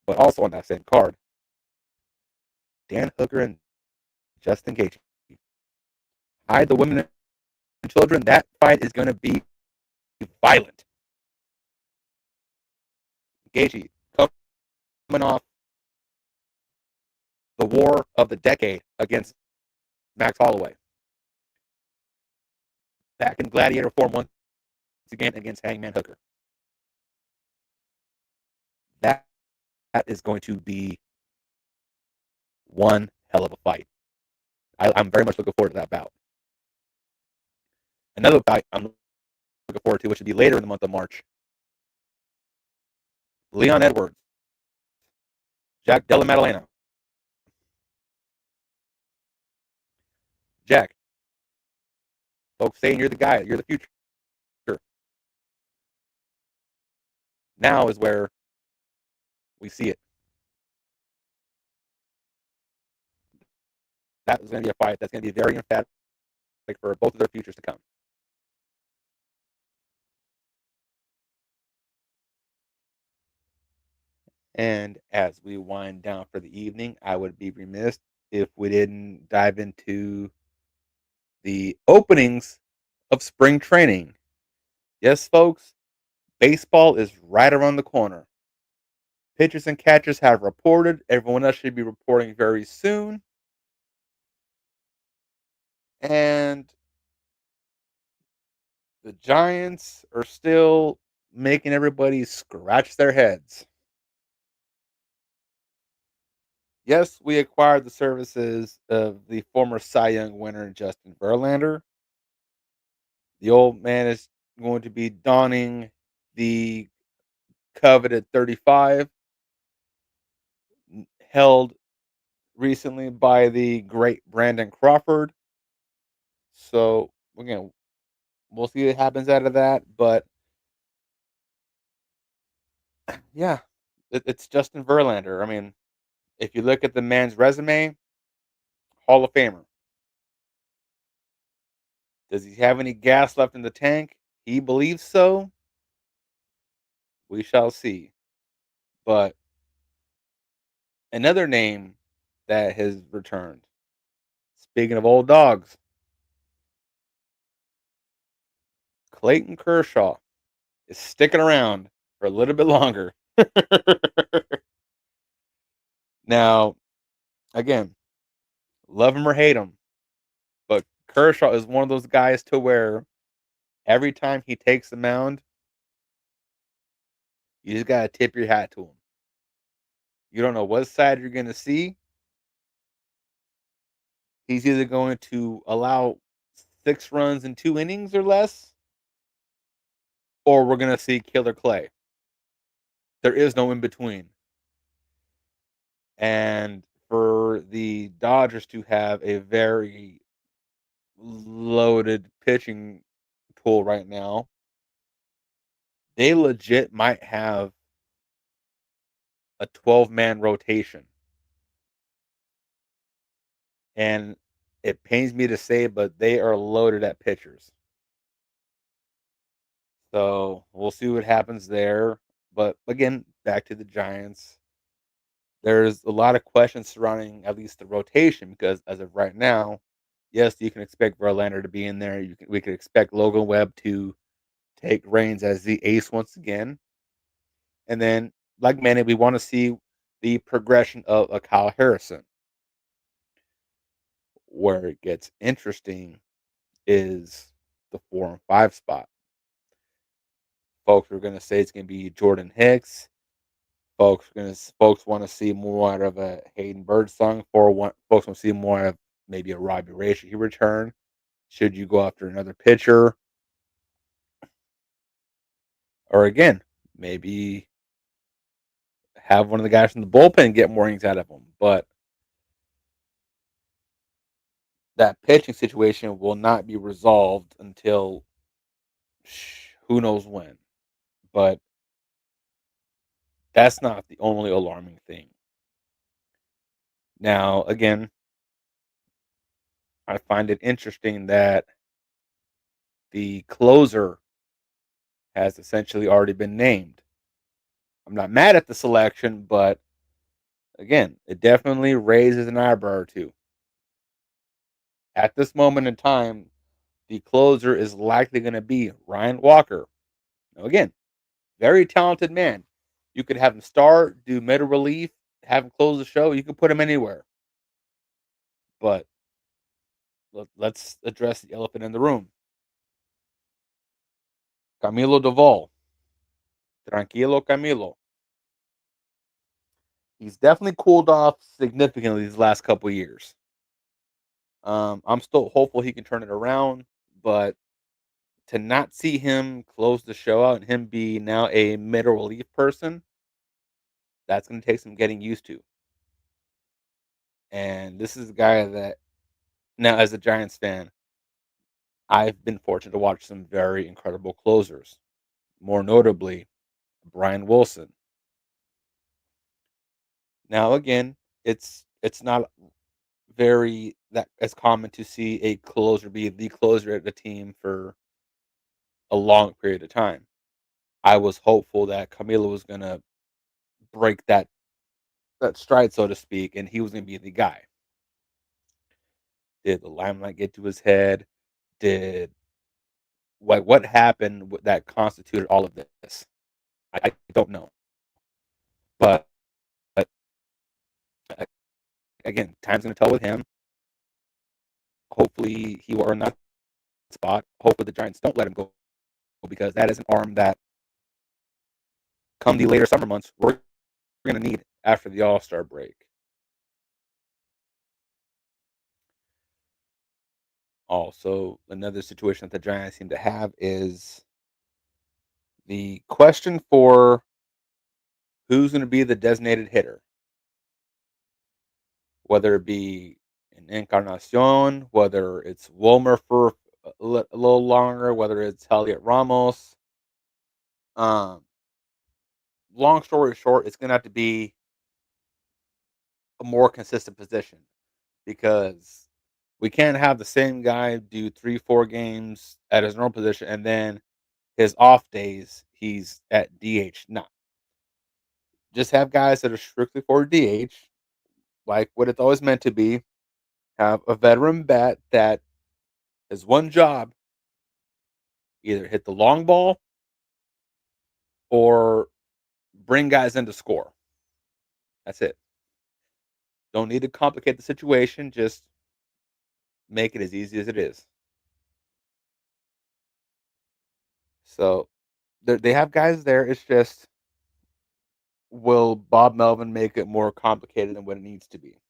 But also on that same card, Dan Hooker and Justin Gaethje. Hide the women and children. That fight is going to be violent. Gaethje coming off the war of the decade against Max Holloway. Back in gladiator form once again against Hangman Hooker. That is going to be one hell of a fight. I'm very much looking forward to that bout. Another fight I'm looking forward to, which will be later in the month of March. Leon Edwards, Jack Della Maddalena. Jack, folks saying you're the guy, you're the future. Now is where We see it. That is going to be a fight that's going to be very emphatic for both of their futures to come. And as we wind down for the evening, I would be remiss if we didn't dive into the openings of spring training. Yes, folks, baseball is right around the corner. Pitchers and catchers have reported. Everyone else should be reporting very soon. And the Giants are still making everybody scratch their heads. Yes, we acquired the services of the former Cy Young winner Justin Verlander. The old man is going to be donning the coveted 35 held recently by the great Brandon Crawford. So again, we'll see what happens out of that. But yeah, it's Justin Verlander. I mean, if you look at the man's resume, Hall of Famer. Does he have any gas left in the tank? He believes so. We shall see. But another name that has returned. Speaking of old dogs, Clayton Kershaw is sticking around for a little bit longer. Now, again, love him or hate him, but Kershaw is one of those guys to where every time he takes the mound, you just gotta tip your hat to him. You don't know what side you're gonna see. He's either going to allow 6 runs in 2 innings or less, or we're gonna see Killer Clay. There is no in between. And for the Dodgers to have a very loaded pitching pool right now, they legit might have a 12-man rotation. And it pains me to say, but they are loaded at pitchers. So we'll see what happens there. But again, back to the Giants. There's a lot of questions surrounding at least the rotation because as of right now, yes, you can expect Verlander to be in there. We could expect Logan Webb to take reins as the ace once again. And then, like Manny, we want to see the progression of a Kyle Harrison. Where it gets interesting is the 4 and 5 spot. Folks are going to say it's going to be Jordan Hicks. Folks want to see more out of a Hayden Birdsong. Folks want to see more out of maybe a Robbie Ray. Should he return? Should you go after another pitcher? Or again, maybe have one of the guys from the bullpen get more innings out of him. But that pitching situation will not be resolved until who knows when. But that's not the only alarming thing. Now, again, I find it interesting that the closer has essentially already been named. I'm not mad at the selection, but again, it definitely raises an eyebrow or two. At this moment in time, the closer is likely going to be Ryan Walker. Now, again, very talented man. You could have him start, do middle relief, have him close the show. You could put him anywhere. But let's address the elephant in the room. Camilo Doval. Tranquilo Camilo. He's definitely cooled off significantly these last couple of years. I'm still hopeful he can turn it around, but to not see him close the show out and him be now a middle relief person, that's going to take some getting used to. And this is a guy that now, as a Giants fan, I've been fortunate to watch some very incredible closers. More notably, Brian Wilson. Now again, it's not very that as common to see a closer be the closer at the team for a long period of time. I was hopeful that Camilo was gonna break that stride, so to speak, and he was gonna be the guy. Did the limelight get to his head? Did what happened that constituted all of this? I don't know, but uh, again, time's gonna tell with him. Hopefully, he will earn that spot. Hopefully, the Giants don't let him go because that is an arm that, come the later summer months, we're gonna need after the All Star break. Also, another situation that the Giants seem to have is the question for who's going to be the designated hitter, whether it be an Encarnacion, whether it's Wilmer for a little longer, whether it's Heliot Ramos. Um, Long story short, it's going to have to be a more consistent position because we can't have the same guy do 3, 4 games at his normal position and then his off days he's at DH. No, just have guys that are strictly for DH, like what it's always meant to be. Have a veteran bat that has one job: either hit the long ball or bring guys in to score. That's it. Don't need to complicate the situation. Just make it as easy as it is. So they have guys there. It's just, will Bob Melvin make it more complicated than what it needs to be?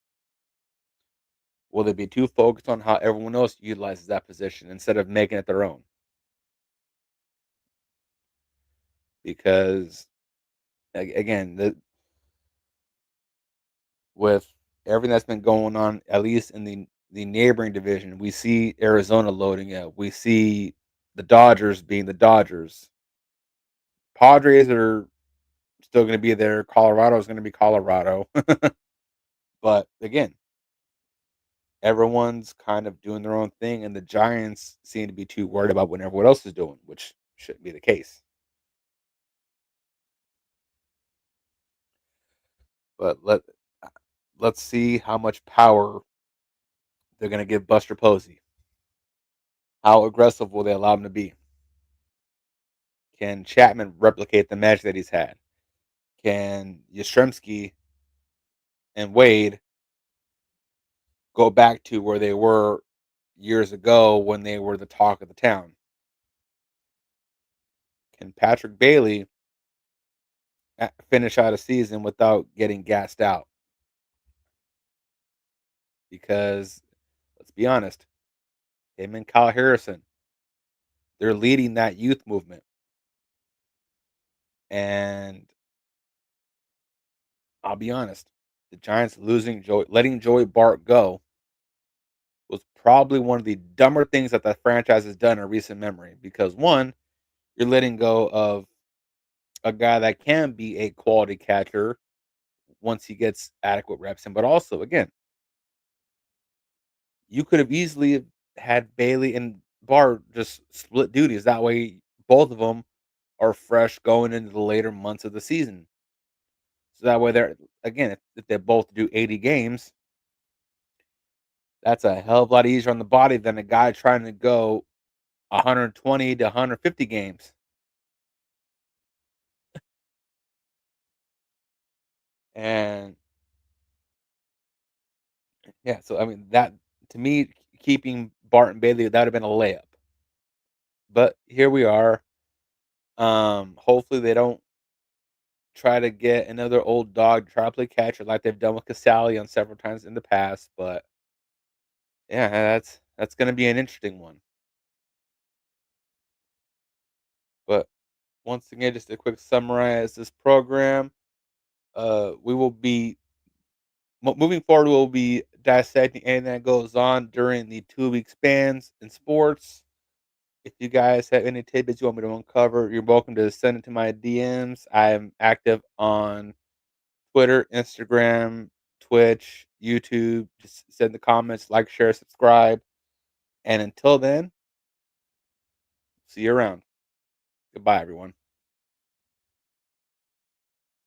Will they be too focused on how everyone else utilizes that position instead of making it their own? Because again, with everything that's been going on, at least in the neighboring division, we see Arizona loading up. We see the Dodgers being the Dodgers. Padres are still going to be there. Colorado is going to be Colorado. But again, everyone's kind of doing their own thing, and the Giants seem to be too worried about what everyone else is doing, which shouldn't be the case. But let's see how much power they're going to give Buster Posey. How aggressive will they allow him to be? Can Chapman replicate the magic that he's had? Can Yastrzemski and Wade go back to where they were years ago when they were the talk of the town? Can Patrick Bailey finish out a season without getting gassed out? Because let's be honest, him and Kyle Harrison, they're leading that youth movement. And I'll be honest, the Giants letting Joey Bart go was probably one of the dumber things that the franchise has done in recent memory. Because one, you're letting go of a guy that can be a quality catcher once he gets adequate reps in. But also, again, you could have easily had Bailey and Bart just split duties. That way, both of them are fresh going into the later months of the season. So that way, they're again, if they both do 80 games, that's a hell of a lot easier on the body than a guy trying to go 120 to 150 games. And yeah, so I mean that to me, keeping Barton Bailey, that would have been a layup. But here we are. Hopefully they don't try to get another old dog to try to play catcher like they've done with Casali on several times in the past. But yeah, that's going to be an interesting one. But once again, just a quick summarize this program. We will be moving forward. We'll be dissecting anything that goes on during the 2 week spans in sports. If you guys have any tidbits you want me to uncover, you're welcome to send it to my DMs. I'm active on Twitter, Instagram, Twitch, YouTube. Just send the comments, like, share, subscribe. And until then, see you around. Goodbye, everyone.